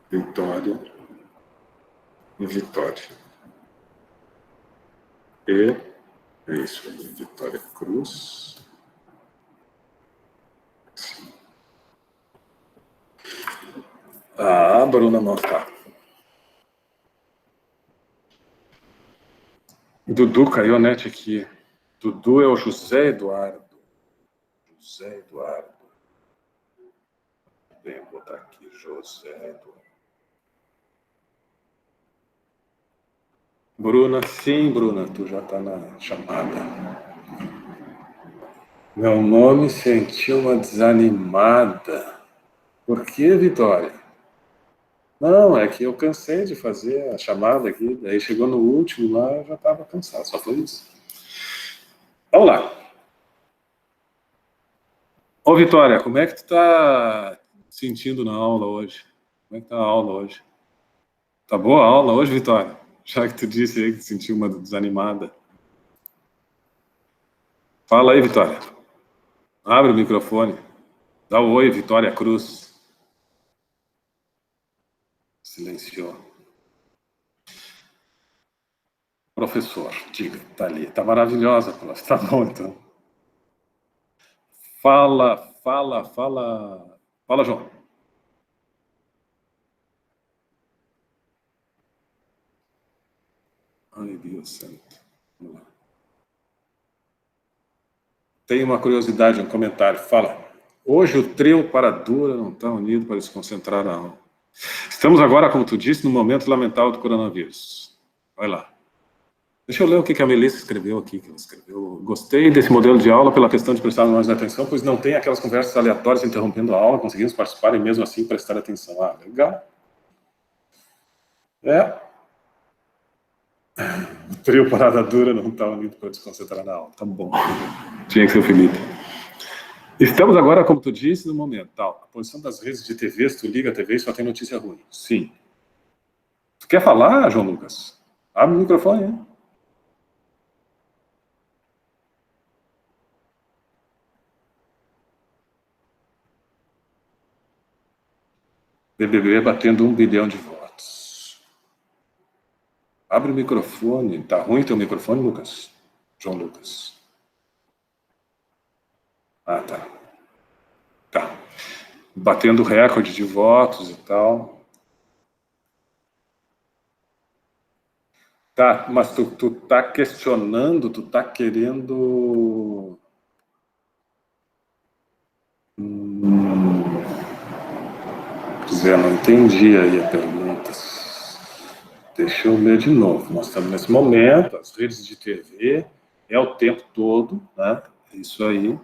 Vitória e Vitória. E é isso aí, Vitória Cruz. Ah, Bruna não está. Dudu caiu a net aqui. Dudu é o José Eduardo. José Eduardo. Vou botar aqui, José Eduardo. Bruna, sim, Bruna, tu já está na chamada. Meu nome sentiu uma desanimada. Por que, Vitória? Não, é que eu cansei de fazer a chamada aqui, daí chegou no último lá, eu já estava cansado, só foi isso. Vamos lá. Ô, Vitória, como é que tu está sentindo na aula hoje? Como é que tá a aula hoje? Tá boa a aula hoje, Vitória? Já que tu disse aí que sentiu uma desanimada. Fala aí, Vitória. Abre o microfone. Dá um oi, Vitória Cruz. Silenciou. Professor, diga, tá ali. Tá maravilhosa, prof. Tá bom, então. Fala, fala, fala. Fala, João. Ai, Deus santo. Vamos lá. Tem uma curiosidade, um comentário. Fala. Hoje o trio Paradura não está unido para se concentrar na aula. Estamos agora, como tu disse, no momento lamentável do coronavírus. Vai lá. Deixa eu ler o que a Melissa escreveu aqui. Que ela escreveu. Gostei desse modelo de aula pela questão de prestar mais atenção, pois não tem aquelas conversas aleatórias interrompendo a aula, conseguimos participar e mesmo assim prestar atenção. Ah, legal. É. O trio Parada Dura não está unido para desconcentrar na aula. Tá bom. Tinha que ser o Felipe. Estamos agora, como tu disse, no momento. Tal. A posição das redes de TV, se tu liga a TV e só tem notícia ruim. Sim. Tu quer falar, João Lucas? Abre o microfone, hein? BBB batendo 1 bilhão de votos. Abre o microfone. Tá ruim teu microfone, Lucas? João Lucas? Ah, tá. Tá. Batendo recorde de votos e tal. Tá, mas tu tá questionando, tu tá querendo... Quer dizer, eu não entendi aí a pergunta. Deixa eu ler de novo. Nós estamos nesse momento, as redes de TV, é o tempo todo, né? Isso aí.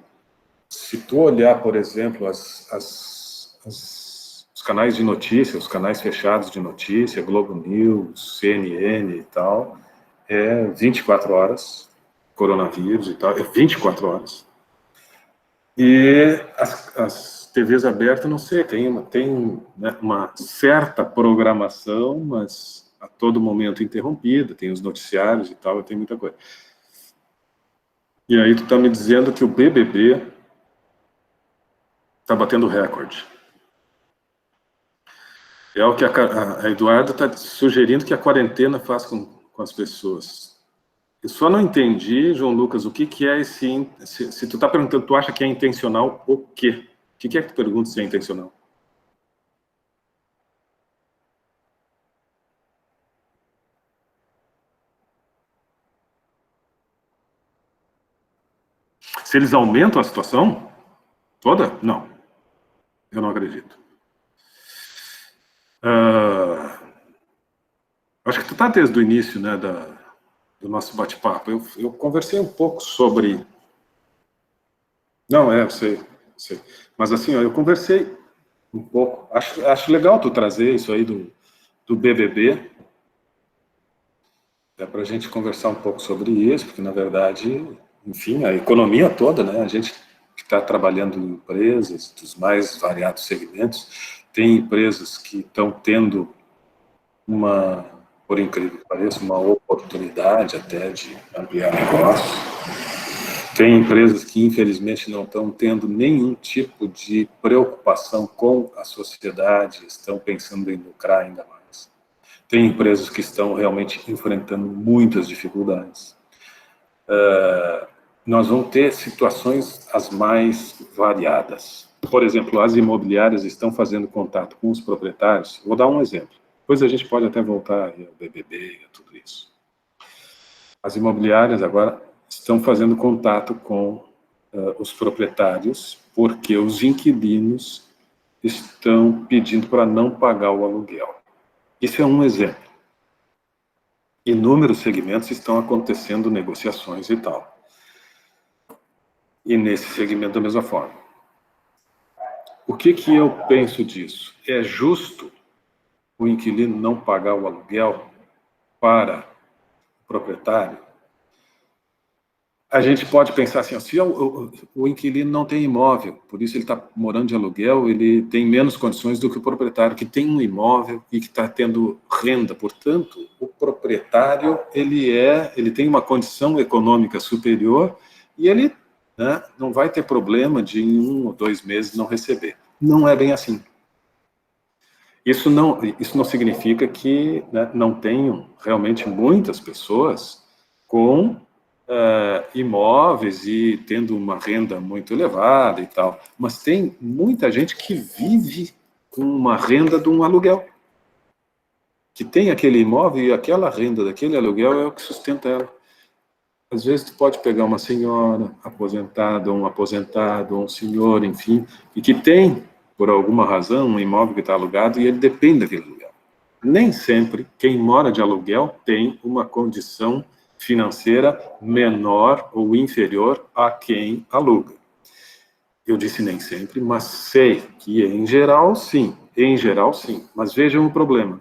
Se tu olhar, por exemplo, os canais de notícia, os canais fechados de notícia, Globo News, CNN e tal, é 24 horas, coronavírus e tal, é 24 horas. E as TVs abertas, não sei, tem né, uma certa programação, mas a todo momento interrompida, tem os noticiários e tal, tem muita coisa. E aí tu tá me dizendo que o BBB tá batendo recorde. É o que a Eduarda está sugerindo que a quarentena faz com as pessoas. Eu só não entendi, João Lucas, o que é esse... Se tu está perguntando, tu acha que é intencional o quê? O que é que tu pergunta se é intencional? Se eles aumentam a situação toda? Não. Eu não acredito. Acho que tu está desde o início, né, do nosso bate-papo. Eu conversei um pouco sobre... Não, eu sei. Mas assim, ó, eu conversei um pouco. Acho legal tu trazer isso aí do BBB. É para a gente conversar um pouco sobre isso, porque, na verdade, enfim, a economia toda, né? A gente que está trabalhando em empresas dos mais variados segmentos, tem empresas que estão tendo por incrível que pareça, uma oportunidade até de ampliar negócio. Tem empresas que, infelizmente, não estão tendo nenhum tipo de preocupação com a sociedade, estão pensando em lucrar ainda mais. Tem empresas que estão realmente enfrentando muitas dificuldades. Nós vamos ter situações as mais variadas. Por exemplo, as imobiliárias estão fazendo contato com os proprietários. Vou dar um exemplo. Depois a gente pode até voltar ao BBB e a tudo isso. As imobiliárias agora estão fazendo contato com os proprietários porque os inquilinos estão pedindo para não pagar o aluguel. Isso é um exemplo. Inúmeros segmentos estão acontecendo negociações e tal. E nesse segmento da mesma forma. O que eu penso disso? É justo o inquilino não pagar o aluguel para o proprietário? A gente pode pensar assim, se o inquilino não tem imóvel, por isso ele está morando de aluguel, ele tem menos condições do que o proprietário que tem um imóvel e que está tendo renda. Portanto, o proprietário ele tem uma condição econômica superior e ele, né, não vai ter problema de em 1 ou 2 meses não receber. Não é bem assim. Isso não significa que, né, não tenham realmente muitas pessoas com imóveis e tendo uma renda muito elevada e tal, mas tem muita gente que vive com uma renda de um aluguel, que tem aquele imóvel e aquela renda daquele aluguel é o que sustenta ela. Às vezes tu pode pegar uma senhora aposentada, um aposentado, ou um senhor, enfim, e que tem, por alguma razão, um imóvel que está alugado e ele depende daquele aluguel. Nem sempre quem mora de aluguel tem uma condição financeira menor ou inferior a quem aluga. Eu disse nem sempre, mas sei que em geral sim, mas vejam o problema.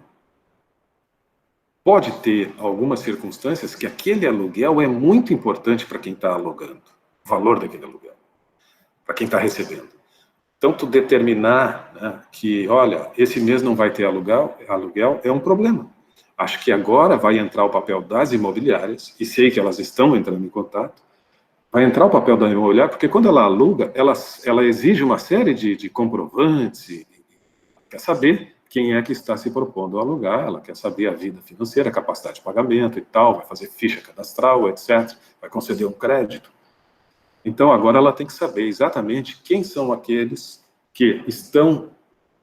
Pode ter algumas circunstâncias que aquele aluguel é muito importante para quem está alugando, o valor daquele aluguel, para quem está recebendo. Então, tu determinar, né, que, olha, esse mês não vai ter aluguel é um problema. Acho que agora vai entrar o papel das imobiliárias, e sei que elas estão entrando em contato, vai entrar o papel da imobiliária, porque quando ela aluga, ela exige uma série de comprovantes, quer saber quem é que está se propondo a alugar, ela quer saber a vida financeira, a capacidade de pagamento e tal, vai fazer ficha cadastral, etc., vai conceder um crédito. Então, agora ela tem que saber exatamente quem são aqueles que estão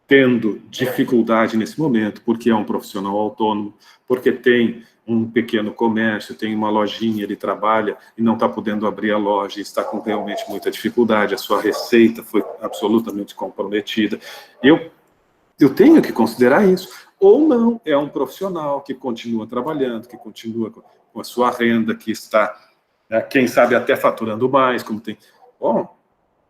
tendo dificuldade nesse momento, porque é um profissional autônomo, porque tem um pequeno comércio, tem uma lojinha, ele trabalha e não está podendo abrir a loja, está com realmente muita dificuldade, a sua receita foi absolutamente comprometida. Eu tenho que considerar isso. Ou não, é um profissional que continua trabalhando, que continua com a sua renda, que está, quem sabe, até faturando mais, como tem... Bom,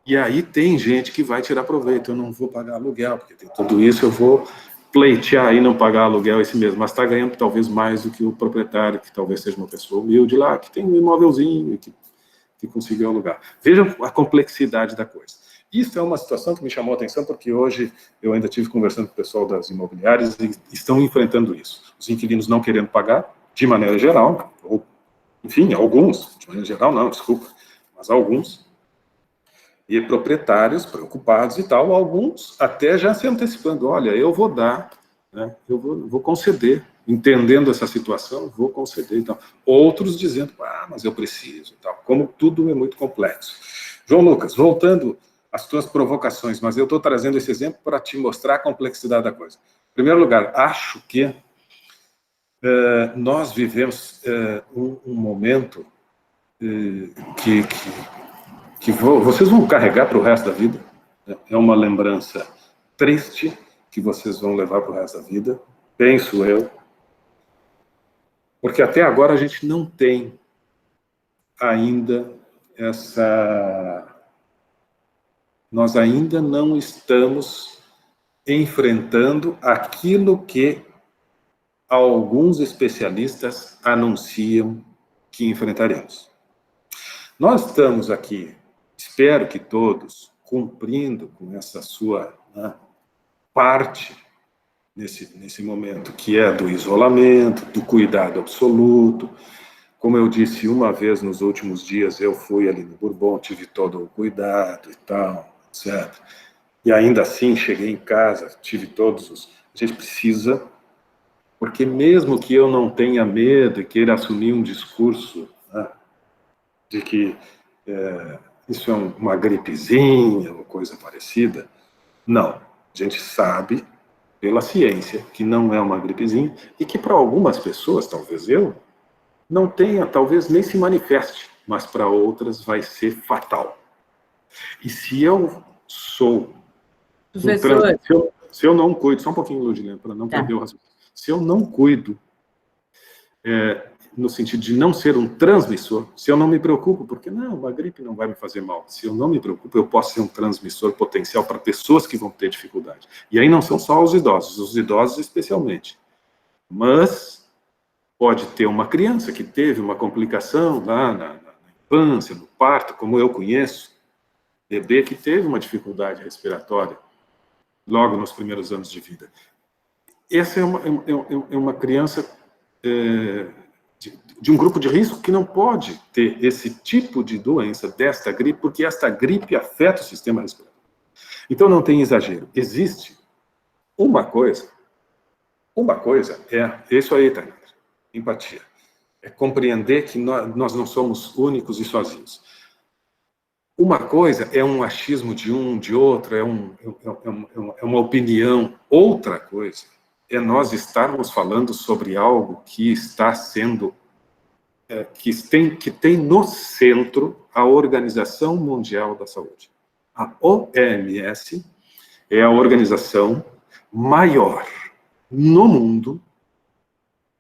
e aí tem gente que vai tirar proveito. Eu não vou pagar aluguel, porque tem tudo isso, eu vou pleitear e não pagar aluguel esse mesmo, mas está ganhando talvez mais do que o proprietário, que talvez seja uma pessoa humilde lá, que tem um imóvelzinho, que conseguiu alugar. Vejam a complexidade da coisa. Isso é uma situação que me chamou a atenção, porque hoje eu ainda estive conversando com o pessoal das imobiliárias e estão enfrentando isso. Os inquilinos não querendo pagar, de maneira geral, ou, enfim, alguns, de maneira geral não, desculpa, mas alguns, e proprietários preocupados e tal, alguns até já se antecipando, olha, eu vou dar, né, eu vou conceder, entendendo essa situação, vou conceder e tal. Outros dizendo, mas eu preciso e tal, como tudo é muito complexo. João Lucas, voltando às tuas provocações, mas eu estou trazendo esse exemplo para te mostrar a complexidade da coisa. Em primeiro lugar, acho que nós vivemos um momento que vocês vão carregar para o resto da vida. É uma lembrança triste que vocês vão levar para o resto da vida, penso eu, porque até agora a gente não tem ainda nós ainda não estamos enfrentando aquilo que alguns especialistas anunciam que enfrentaremos. Nós estamos aqui, espero que todos, cumprindo com essa sua parte nesse momento, que é do isolamento, do cuidado absoluto. Como eu disse uma vez nos últimos dias, eu fui ali no Bourbon, tive todo o cuidado e tal, etc. E ainda assim, cheguei em casa, tive todos os... A gente precisa, porque mesmo que eu não tenha medo e queira assumir um discurso, né, de que isso é uma gripezinha ou coisa parecida, não. A gente sabe, pela ciência, que não é uma gripezinha e que para algumas pessoas, talvez eu, não tenha, talvez nem se manifeste, mas para outras vai ser fatal. E se eu sou... Professor... Se eu não cuido, só um pouquinho, Ludmila, para não perder o raciocínio. Se eu não cuido, no sentido de não ser um transmissor, se eu não me preocupo, porque não, a gripe não vai me fazer mal. Se eu não me preocupo, eu posso ser um transmissor potencial para pessoas que vão ter dificuldade. E aí não são só os idosos especialmente. Mas pode ter uma criança que teve uma complicação lá na infância, no parto, como eu conheço, bebê que teve uma dificuldade respiratória logo nos primeiros anos de vida. Essa é uma criança de um grupo de risco que não pode ter esse tipo de doença, desta gripe, porque esta gripe afeta o sistema respiratório. Então não tem exagero. Existe uma coisa isso aí, Tânia, empatia. É compreender que nós não somos únicos e sozinhos. Uma coisa é um achismo de um, de outro, é uma opinião. Outra coisa é nós estarmos falando sobre algo que está sendo, que tem no centro a Organização Mundial da Saúde. A OMS é a organização maior no mundo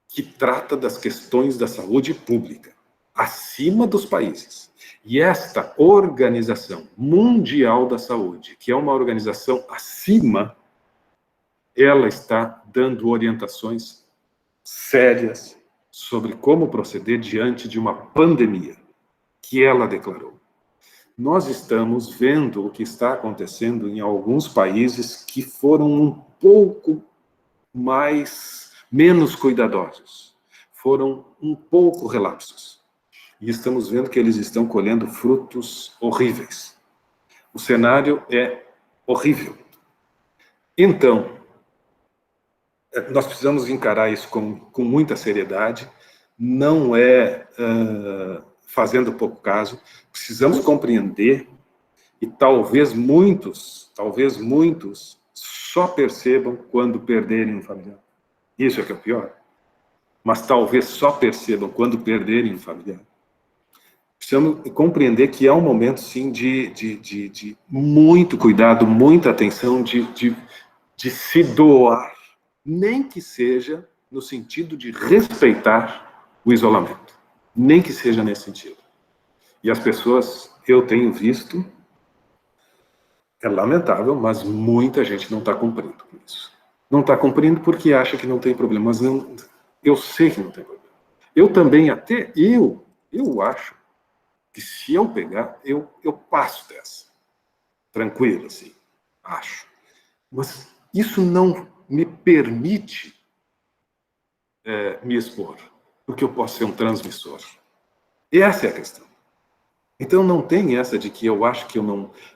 que trata das questões da saúde pública, acima dos países. E esta Organização Mundial da Saúde, que é uma organização acima, ela está dando orientações sérias sobre como proceder diante de uma pandemia, que ela declarou. Nós estamos vendo o que está acontecendo em alguns países que foram um pouco menos cuidadosos, foram um pouco relapsos. E estamos vendo que eles estão colhendo frutos horríveis. O cenário é horrível. Então, nós precisamos encarar isso com muita seriedade, não é fazendo pouco caso, precisamos compreender, e talvez muitos só percebam quando perderem um familiar. Isso é que é o pior. Mas talvez só percebam quando perderem um familiar. Precisamos compreender que é um momento, sim, de muito cuidado, muita atenção, de se doar, nem que seja no sentido de respeitar o isolamento, nem que seja nesse sentido. E as pessoas, eu tenho visto, é lamentável, mas muita gente não está cumprindo com isso. Não está cumprindo porque acha que não tem problema, mas não, eu sei que não tem problema. Eu também, até eu acho que se eu pegar, eu passo dessa. Tranquilo, assim, acho. Mas isso não me permite me expor, porque eu posso ser um transmissor. E essa é a questão. Então não tem essa de que eu acho que eu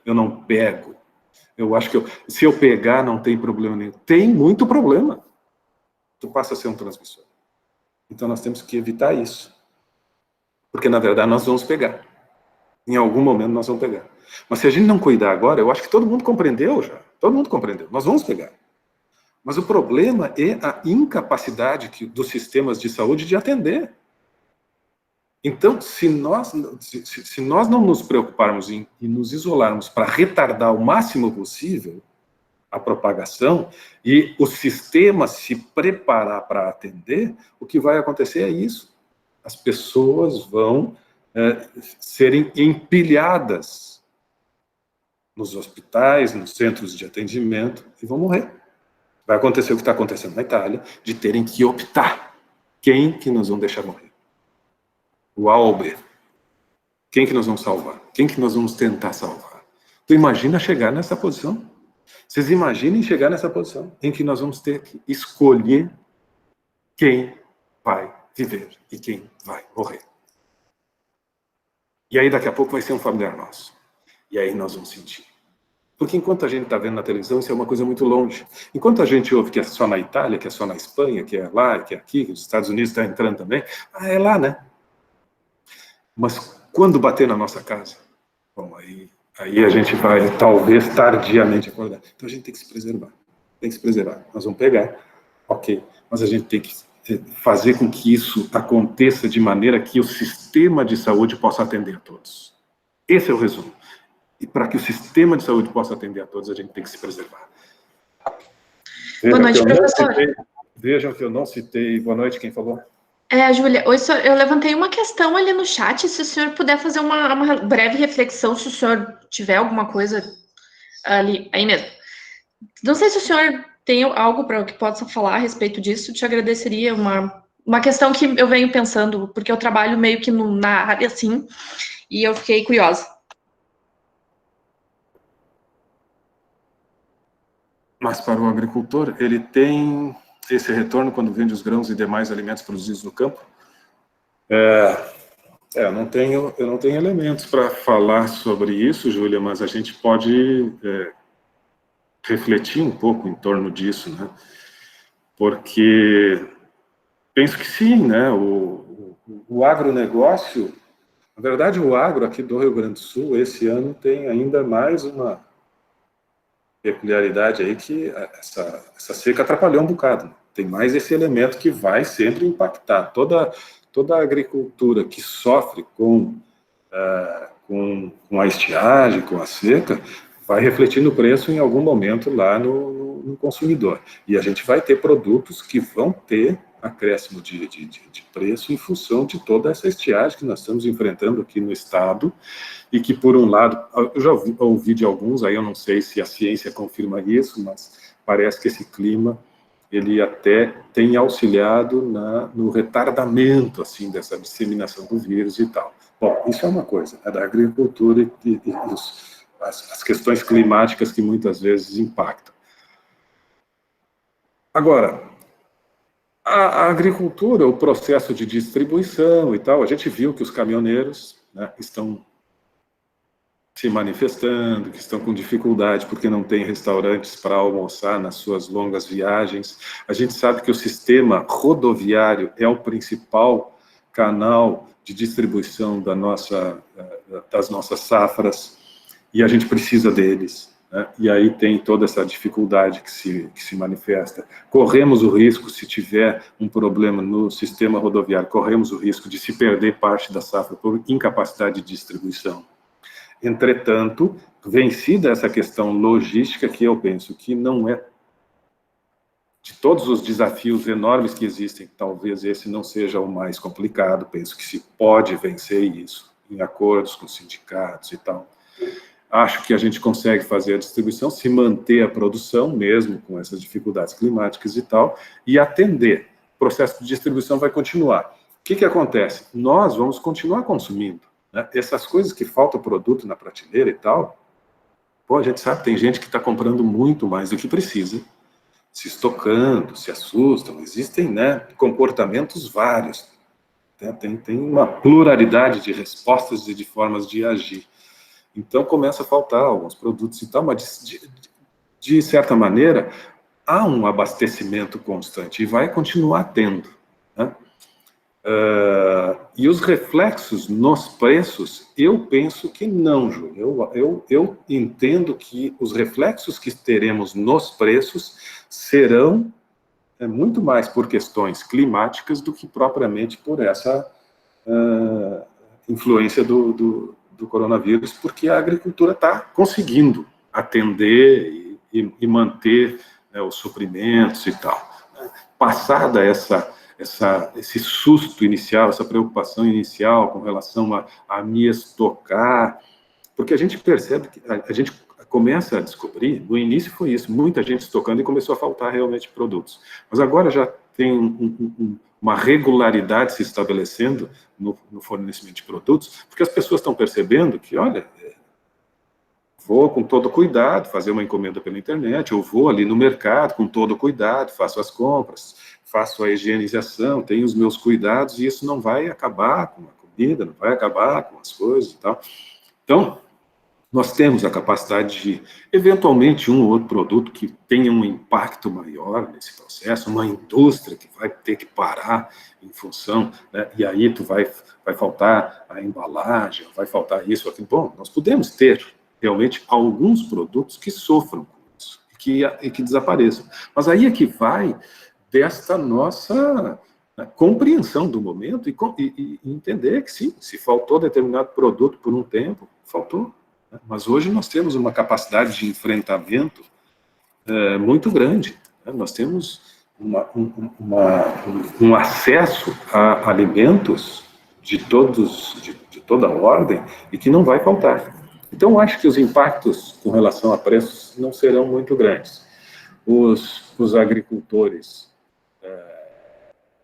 não pego. Eu acho que se eu pegar não tem problema nenhum. Tem muito problema. Tu passa a ser um transmissor. Então nós temos que evitar isso. Porque na verdade nós vamos pegar. Em algum momento nós vamos pegar. Mas se a gente não cuidar agora, eu acho que todo mundo compreendeu já. Todo mundo compreendeu. Nós vamos pegar. Mas o problema é a incapacidade dos sistemas de saúde de atender. Então, se nós não nos preocuparmos em nos isolarmos para retardar o máximo possível a propagação e o sistema se preparar para atender, o que vai acontecer é isso. As pessoas vão serem empilhadas nos hospitais, nos centros de atendimento e vão morrer. Vai acontecer o que está acontecendo na Itália, de terem que optar quem que nós vamos deixar morrer. O Alber. Quem que nós vamos salvar? Quem que nós vamos tentar salvar? Tu imagina chegar nessa posição? Vocês imaginem chegar nessa posição em que nós vamos ter que escolher quem vai viver e quem vai morrer. E aí daqui a pouco vai ser um familiar nosso. E aí nós vamos sentir. Porque enquanto a gente está vendo na televisão, isso é uma coisa muito longe. Enquanto a gente ouve que é só na Itália, que é só na Espanha, que é lá, que é aqui, que os Estados Unidos estão entrando também, é lá, né? Mas quando bater na nossa casa, bom, aí a gente vai, talvez, tardiamente acordar. Então a gente tem que se preservar. Tem que se preservar. Nós vamos pegar, ok, mas a gente tem que fazer com que isso aconteça de maneira que o sistema de saúde possa atender a todos. Esse é o resumo. E para que o sistema de saúde possa atender a todos, a gente tem que se preservar. Boa noite, professor. Vejam que eu não citei. Boa noite, quem falou? Júlia, oi, senhor, eu levantei uma questão ali no chat, se o senhor puder fazer uma breve reflexão, se o senhor tiver alguma coisa ali, aí mesmo. Não sei se o senhor tem algo para que possa falar a respeito disso, te agradeceria uma questão que eu venho pensando, porque eu trabalho meio que na área assim, e eu fiquei curiosa. Mas para o agricultor, ele tem esse retorno quando vende os grãos e demais alimentos produzidos no campo? Eu não tenho elementos para falar sobre isso, Júlia, mas a gente pode refletir um pouco em torno disso, né? Porque penso que sim, né? O agronegócio, na verdade, o agro aqui do Rio Grande do Sul, esse ano tem ainda mais uma peculiaridade aí que essa seca atrapalhou um bocado. Tem mais esse elemento que vai sempre impactar. Toda a agricultura que sofre com a estiagem, com a seca, vai refletir no preço em algum momento lá no consumidor. E a gente vai ter produtos que vão ter acréscimo de preço em função de toda essa estiagem que nós estamos enfrentando aqui no estado e que, por um lado, eu já ouvi de alguns, aí eu não sei se a ciência confirma isso, mas parece que esse clima, ele até tem auxiliado no retardamento, assim, dessa disseminação do vírus e tal. Bom, isso é uma coisa, da agricultura e as questões climáticas que muitas vezes impactam. Agora, a agricultura, o processo de distribuição e tal, a gente viu que os caminhoneiros, né, estão se manifestando, que estão com dificuldade porque não tem restaurantes para almoçar nas suas longas viagens. A gente sabe que o sistema rodoviário é o principal canal de distribuição das nossas safras, e a gente precisa deles, né? E aí tem toda essa dificuldade que se manifesta. Corremos o risco, se tiver um problema no sistema rodoviário, corremos o risco de se perder parte da safra por incapacidade de distribuição. Entretanto, vencida essa questão logística, que eu penso que não é, de todos os desafios enormes que existem, talvez esse não seja o mais complicado, penso que se pode vencer isso, em acordos com sindicatos e tal. Acho que a gente consegue fazer a distribuição, se manter a produção, mesmo com essas dificuldades climáticas e tal, e atender. O processo de distribuição vai continuar. O que acontece? Nós vamos continuar consumindo, né? Essas coisas que falta produto na prateleira e tal, pô, a gente sabe, tem gente que está comprando muito mais do que precisa, se estocando, se assustam, existem, né, comportamentos vários, né? Tem uma pluralidade de respostas e de formas de agir. Então, começa a faltar alguns produtos e tal, mas, de certa maneira, há um abastecimento constante e vai continuar tendo, né? E os reflexos nos preços, eu penso que não, Júlio. Eu entendo que os reflexos que teremos nos preços serão muito mais por questões climáticas do que propriamente por essa influência do coronavírus, porque a agricultura está conseguindo atender e manter, né, os suprimentos e tal. Passada esse susto inicial, essa preocupação inicial com relação a me estocar, porque a gente percebe que a gente começa a descobrir, no início foi isso, muita gente estocando e começou a faltar realmente produtos. Mas agora já tem uma regularidade se estabelecendo no fornecimento de produtos, porque as pessoas estão percebendo que, olha, vou com todo cuidado fazer uma encomenda pela internet, eu vou ali no mercado com todo cuidado, faço as compras, faço a higienização, tenho os meus cuidados, e isso não vai acabar com a comida, não vai acabar com as coisas e tal. Então, nós temos a capacidade de, eventualmente, um ou outro produto que tenha um impacto maior nesse processo, uma indústria que vai ter que parar em função, né, e aí vai faltar a embalagem, vai faltar isso, aquilo. Bom, nós podemos ter, realmente, alguns produtos que sofram com isso, e que desapareçam. Mas aí é que vai desta nossa compreensão do momento e entender que, sim, se faltou determinado produto por um tempo, faltou. Mas hoje nós temos uma capacidade de enfrentamento muito grande, né? Nós temos um acesso a alimentos de toda ordem e que não vai faltar. Então, acho que os impactos com relação a preços não serão muito grandes. Os agricultores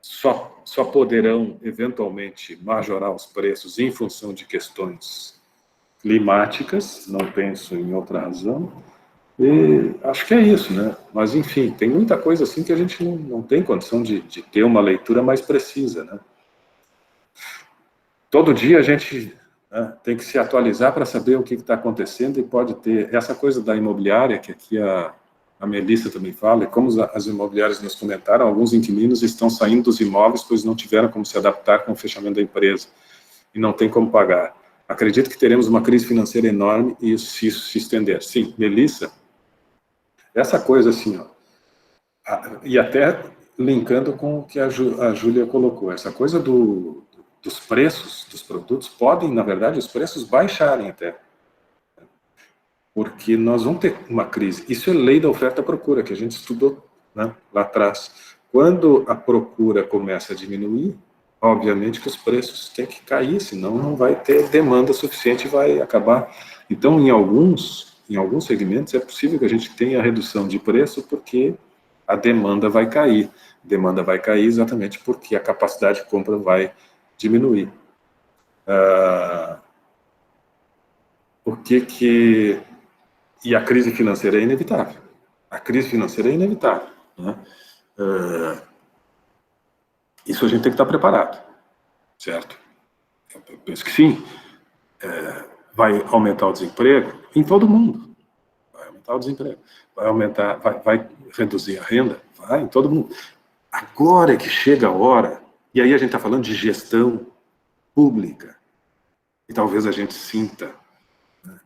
só poderão, eventualmente, majorar os preços em função de questões climáticas, não penso em outra razão, e acho que é isso, né? Mas, enfim, tem muita coisa assim que a gente não tem condição de ter uma leitura mais precisa, né? Todo dia a gente, né, tem que se atualizar para saber o que está acontecendo, e pode ter essa coisa da imobiliária, que aqui a Melissa também fala, e como as imobiliárias nos comentaram, alguns inquilinos estão saindo dos imóveis pois não tiveram como se adaptar com o fechamento da empresa e não tem como pagar. Acredito que teremos uma crise financeira enorme e isso se estender. Sim, Melissa, essa coisa assim, ó, e até linkando com o que a Júlia colocou, essa coisa dos preços dos produtos, podem, na verdade, os preços baixarem até. Porque nós vamos ter uma crise. Isso é lei da oferta e procura, que a gente estudou, né, lá atrás. Quando a procura começa a diminuir, obviamente que os preços têm que cair, senão não vai ter demanda suficiente e vai acabar. Então, em alguns segmentos, é possível que a gente tenha redução de preço porque a demanda vai cair. A demanda vai cair exatamente porque a capacidade de compra vai diminuir. E a crise financeira é inevitável. A crise financeira é inevitável, né? Isso a gente tem que estar preparado, certo? Eu penso que sim. vai aumentar o desemprego em todo mundo. Vai aumentar o desemprego. Vai reduzir a renda? Vai, em todo mundo. Agora é que chega a hora, e aí a gente está falando de gestão pública, e talvez a gente sinta, né,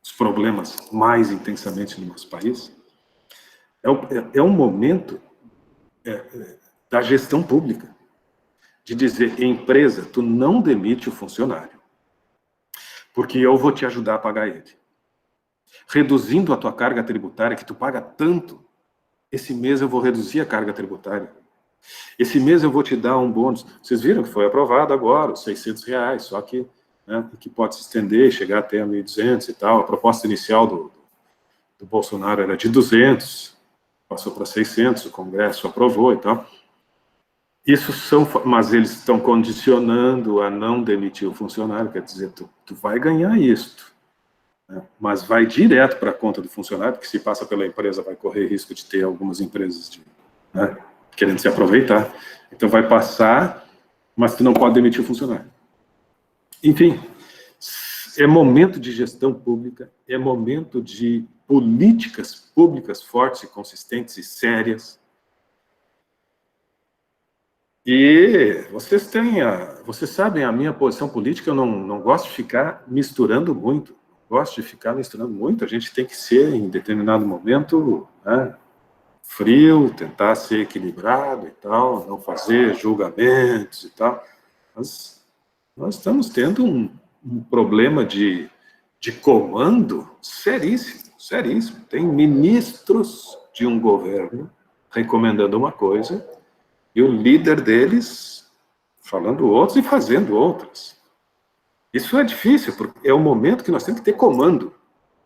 os problemas mais intensamente no nosso país. É um momento da gestão pública, de dizer, empresa, tu não demite o funcionário, porque eu vou te ajudar a pagar ele. Reduzindo a tua carga tributária, que tu paga tanto, esse mês eu vou reduzir a carga tributária. Esse mês eu vou te dar um bônus. Vocês viram que foi aprovado agora, os R$600, só que, né, que pode se estender e chegar até 1.200 e tal. A proposta inicial do Bolsonaro era de 200, passou para 600, o Congresso aprovou e tal. Mas eles estão condicionando a não demitir o funcionário, quer dizer, tu vai ganhar isto, né? Mas vai direto para a conta do funcionário, porque se passa pela empresa vai correr risco de ter algumas empresas né, querendo se aproveitar. Então vai passar, mas tu não pode demitir o funcionário. Enfim, é momento de gestão pública, é momento de políticas públicas fortes e consistentes e sérias. E vocês sabem a minha posição política, eu não gosto de ficar misturando muito. A gente tem que ser, em determinado momento, né, frio, tentar ser equilibrado e tal, não fazer julgamentos e tal. Mas nós estamos tendo um problema de comando seríssimo, seríssimo. Tem ministros de um governo recomendando uma coisa e o líder deles falando outros e fazendo outras. Isso é difícil, porque é o momento que nós temos que ter comando,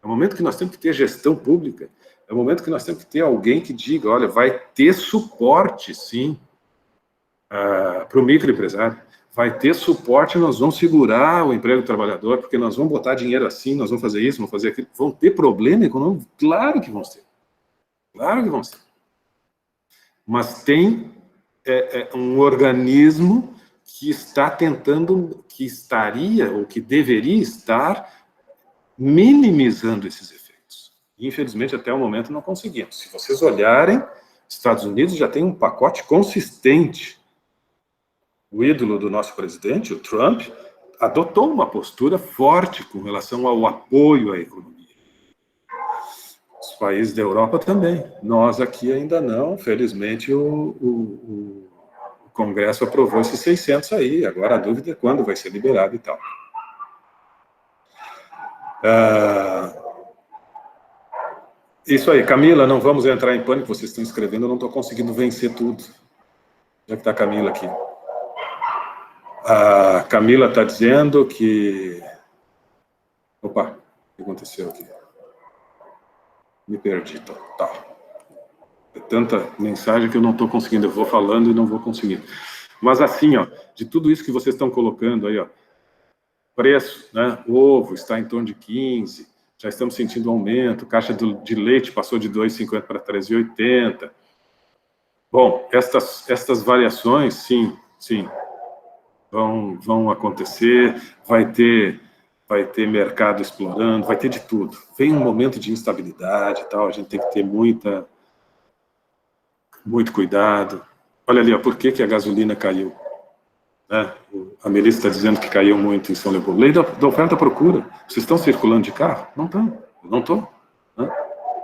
é o momento que nós temos que ter gestão pública, é o momento que nós temos que ter alguém que diga, olha, vai ter suporte, sim, para o microempresário, vai ter suporte, nós vamos segurar o emprego do trabalhador, porque nós vamos botar dinheiro assim, nós vamos fazer isso, vamos fazer aquilo. Vão ter problema econômico? Claro que vamos ter. Claro que vamos ter. Mas tem um organismo que está tentando, que estaria, ou que deveria estar, minimizando esses efeitos. Infelizmente, até o momento, não conseguimos. Se vocês olharem, Estados Unidos já tem um pacote consistente. O ídolo do nosso presidente, o Trump, adotou uma postura forte com relação ao apoio à economia. Os países da Europa também. Nós aqui ainda não. Felizmente, o Congresso aprovou esses 600 aí. Agora a dúvida é quando vai ser liberado e tal. Isso aí, Camila, não vamos entrar em pânico, vocês estão escrevendo, eu não estou conseguindo vencer tudo. Já que está a Camila aqui. A Camila está dizendo que... Opa, o que aconteceu aqui? Me perdi, tá. É tanta mensagem que eu não estou conseguindo, eu vou falando e não vou conseguindo. Mas assim, ó, de tudo isso que vocês estão colocando aí, ó, preço, né, o ovo está em torno de 15, já estamos sentindo um aumento, caixa de leite passou de 2,50 para 3,80. Bom, estas variações, sim, vão acontecer, vai ter mercado explorando, vai ter de tudo. Vem um momento de instabilidade e tal, a gente tem que ter muito cuidado. Olha ali, ó, por que a gasolina caiu? Né? A Melissa está dizendo que caiu muito em São Leopoldo. Lei da oferta e procura. Vocês estão circulando de carro? Não estão. Eu não estou. Né?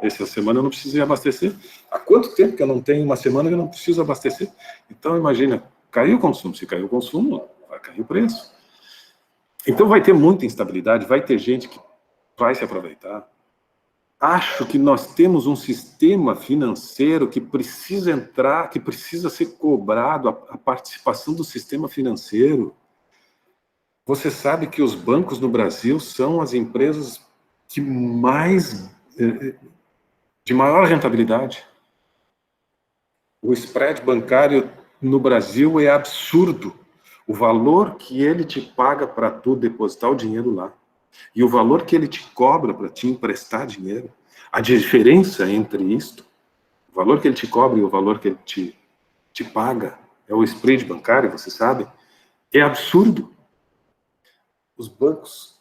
Essa semana eu não precisei abastecer. Há quanto tempo que eu não tenho uma semana que eu não preciso abastecer? Então, imagina, caiu o consumo. Se caiu o consumo, vai cair o preço. Então, vai ter muita instabilidade, vai ter gente que vai se aproveitar. Acho que nós temos um sistema financeiro que precisa entrar, que precisa ser cobrado, a participação do sistema financeiro. Você sabe que os bancos no Brasil são as empresas de maior rentabilidade. O spread bancário no Brasil é absurdo. O valor que ele te paga para tu depositar o dinheiro lá e o valor que ele te cobra para te emprestar dinheiro, a diferença entre isto, o valor que ele te cobra e o valor que ele te paga, é o spread bancário, você sabe, é absurdo. Os bancos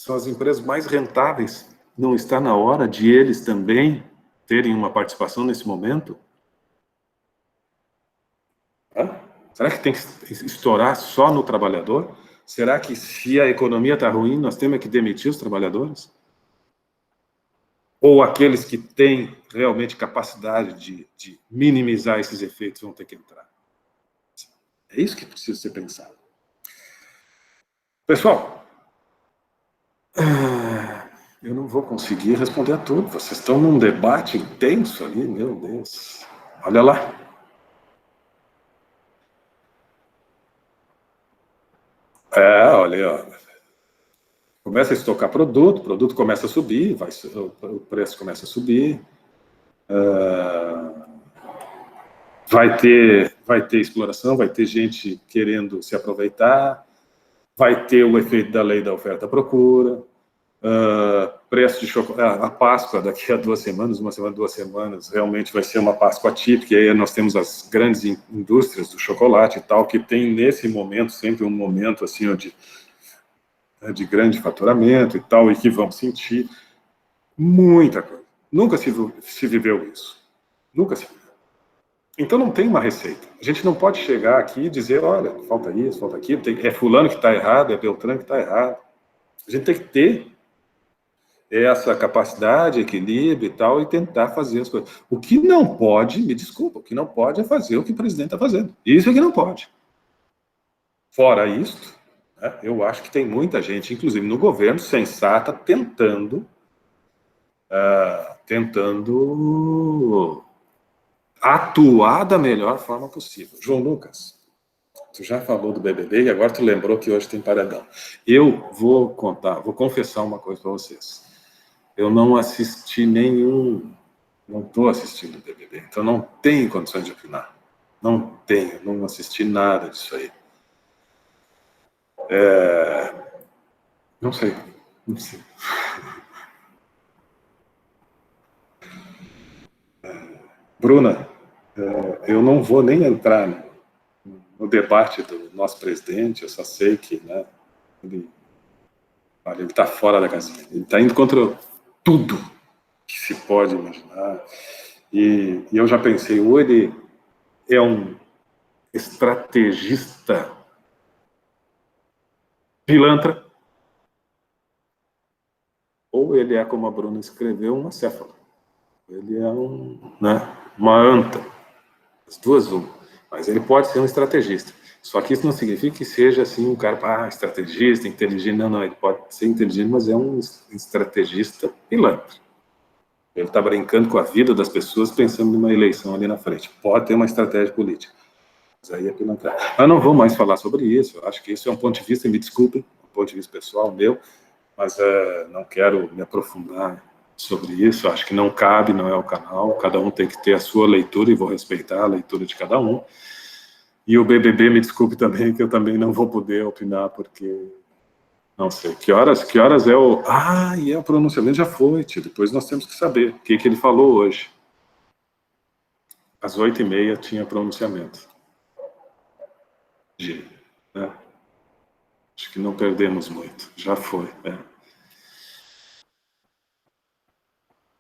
são as empresas mais rentáveis. Não está na hora de eles também terem uma participação nesse momento? Será que tem que estourar só no trabalhador? Será que se a economia está ruim, nós temos que demitir os trabalhadores? Ou aqueles que têm realmente capacidade de minimizar esses efeitos vão ter que entrar? É isso que precisa ser pensado. Pessoal, eu não vou conseguir responder a tudo. Vocês estão num debate intenso ali, meu Deus. Olha lá. Olha aí, ó. Começa a estocar produto, o produto começa a subir, o preço começa a subir. Vai ter exploração, vai ter gente querendo se aproveitar, vai ter o efeito da lei da oferta-procura, preço de chocolate, a Páscoa daqui a 2 semanas, 1 semana, 2 semanas, realmente vai ser uma Páscoa atípica, e aí nós temos as grandes indústrias do chocolate e tal, que tem nesse momento, sempre um momento assim, de grande faturamento e tal, e que vão sentir muita coisa. Nunca se viveu isso. Nunca se viveu. Então não tem uma receita. A gente não pode chegar aqui e dizer, olha, falta isso, falta aquilo, é fulano que está errado, é Beltrano que está errado. A gente tem que ter essa capacidade, equilíbrio e tal, e tentar fazer as coisas. O que não pode, me desculpa, o que não pode é fazer o que o presidente está fazendo. Isso é que não pode. Fora isto, né, eu acho que tem muita gente, inclusive no governo, sensata, tentando atuar da melhor forma possível. João Lucas, tu já falou do BBB e agora tu lembrou que hoje tem paredão. Eu vou confessar uma coisa para vocês. Eu não assisti não estou assistindo o BBB, então não tenho condições de opinar. Não assisti nada disso aí. Não sei. Bruna, eu não vou nem entrar no debate do nosso presidente, eu só sei que, né, ele está fora da casinha. Ele está indo contra tudo que se pode imaginar. E eu já pensei, ou ele é um estrategista pilantra, ou ele é, como a Bruna escreveu, um acéfalo. Ele é uma anta. As duas, mas ele pode ser um estrategista. Só que isso não significa que seja assim um cara, estrategista, inteligente. Não, ele pode ser inteligente, mas é um estrategista pilantra. Ele está brincando com a vida das pessoas, pensando numa eleição ali na frente. Pode ter uma estratégia política, mas aí é pilantra. Mas não vou mais falar sobre isso. Eu acho que isso é um ponto de vista, me desculpem, um ponto de vista pessoal meu, mas não quero me aprofundar sobre isso. Acho que não cabe, não é o canal. Cada um tem que ter a sua leitura e vou respeitar a leitura de cada um. E o BBB, me desculpe também, que eu também não vou poder opinar, porque não sei. Que horas é o... e o pronunciamento já foi, tio. Depois nós temos que saber o que ele falou hoje. Às 8h30 tinha pronunciamento. Né? Acho que não perdemos muito. Já foi,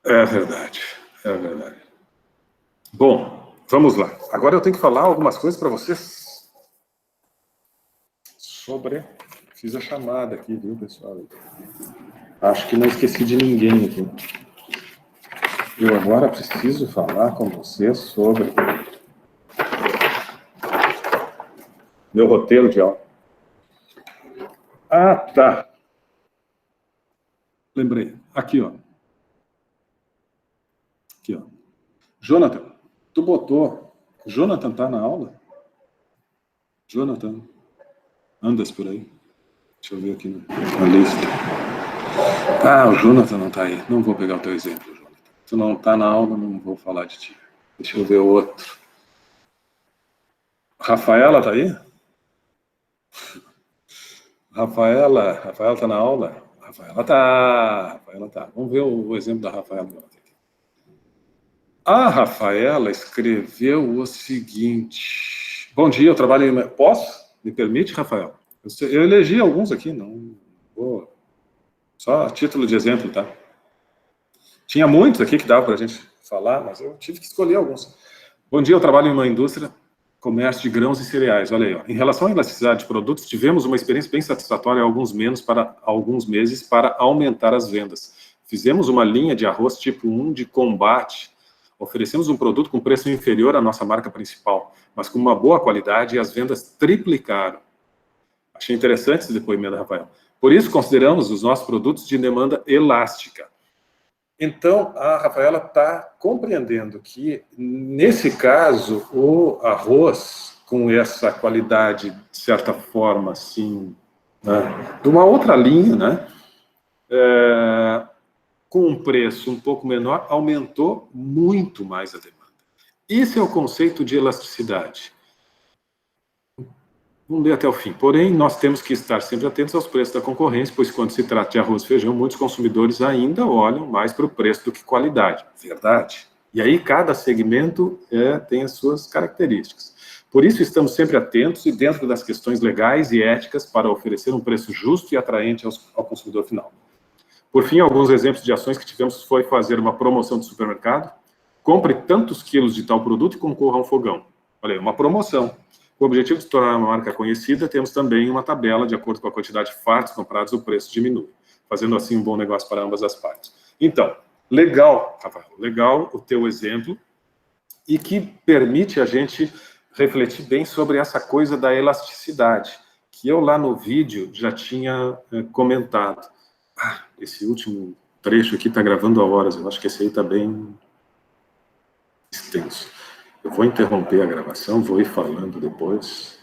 É verdade. Bom, vamos lá. Agora eu tenho que falar algumas coisas para vocês sobre... Fiz a chamada aqui, viu, pessoal? Acho que não esqueci de ninguém aqui. Eu agora preciso falar com vocês sobre meu roteiro de aula. Tá. Lembrei. Aqui, ó. Jonathan, tu botou... Jonathan tá na aula? Jonathan, andas por aí? Deixa eu ver aqui na lista. O Jonathan não tá aí. Não vou pegar o teu exemplo, Jonathan. Tu não tá na aula, não vou falar de ti. Deixa eu ver o outro. Rafaela tá aí? Rafaela tá na aula? Rafaela tá. Vamos ver o exemplo da Rafaela. A Rafaela escreveu o seguinte... Bom dia, eu trabalho em... Posso? Me permite, Rafael? Eu elegi alguns aqui, não vou Só a título de exemplo, tá? Tinha muitos aqui que dava para a gente falar, mas eu tive que escolher alguns. Bom dia, eu trabalho em uma indústria, comércio de grãos e cereais. Olha aí, ó. Em relação à elasticidade de produtos, tivemos uma experiência bem satisfatória há alguns meses para aumentar as vendas. Fizemos uma linha de arroz tipo 1 de combate. Oferecemos um produto com preço inferior à nossa marca principal, mas com uma boa qualidade, e as vendas triplicaram. Achei interessante esse depoimento, Rafael. Por isso, consideramos os nossos produtos de demanda elástica. Então, a Rafaela está compreendendo que, nesse caso, o arroz, com essa qualidade, de certa forma, assim, né, de uma outra linha, né, com um preço um pouco menor, aumentou muito mais a demanda. Esse é o conceito de elasticidade. Vamos ler até o fim. Porém, nós temos que estar sempre atentos aos preços da concorrência, pois quando se trata de arroz e feijão, muitos consumidores ainda olham mais para o preço do que qualidade. Verdade. E aí, cada segmento tem as suas características. Por isso, estamos sempre atentos e dentro das questões legais e éticas para oferecer um preço justo e atraente ao consumidor final. Por fim, alguns exemplos de ações que tivemos foi fazer uma promoção de supermercado. Compre tantos quilos de tal produto e concorra a um fogão. Olha aí, uma promoção. Com o objetivo de se tornar uma marca conhecida, temos também uma tabela, de acordo com a quantidade de fardos comprados, o preço diminui, fazendo assim um bom negócio para ambas as partes. Então, legal, Rafael, legal o teu exemplo, e que permite a gente refletir bem sobre essa coisa da elasticidade, que eu lá no vídeo já tinha comentado. Esse último trecho aqui está gravando há horas, eu acho que esse aí está bem extenso. Eu vou interromper a gravação, vou ir falando depois.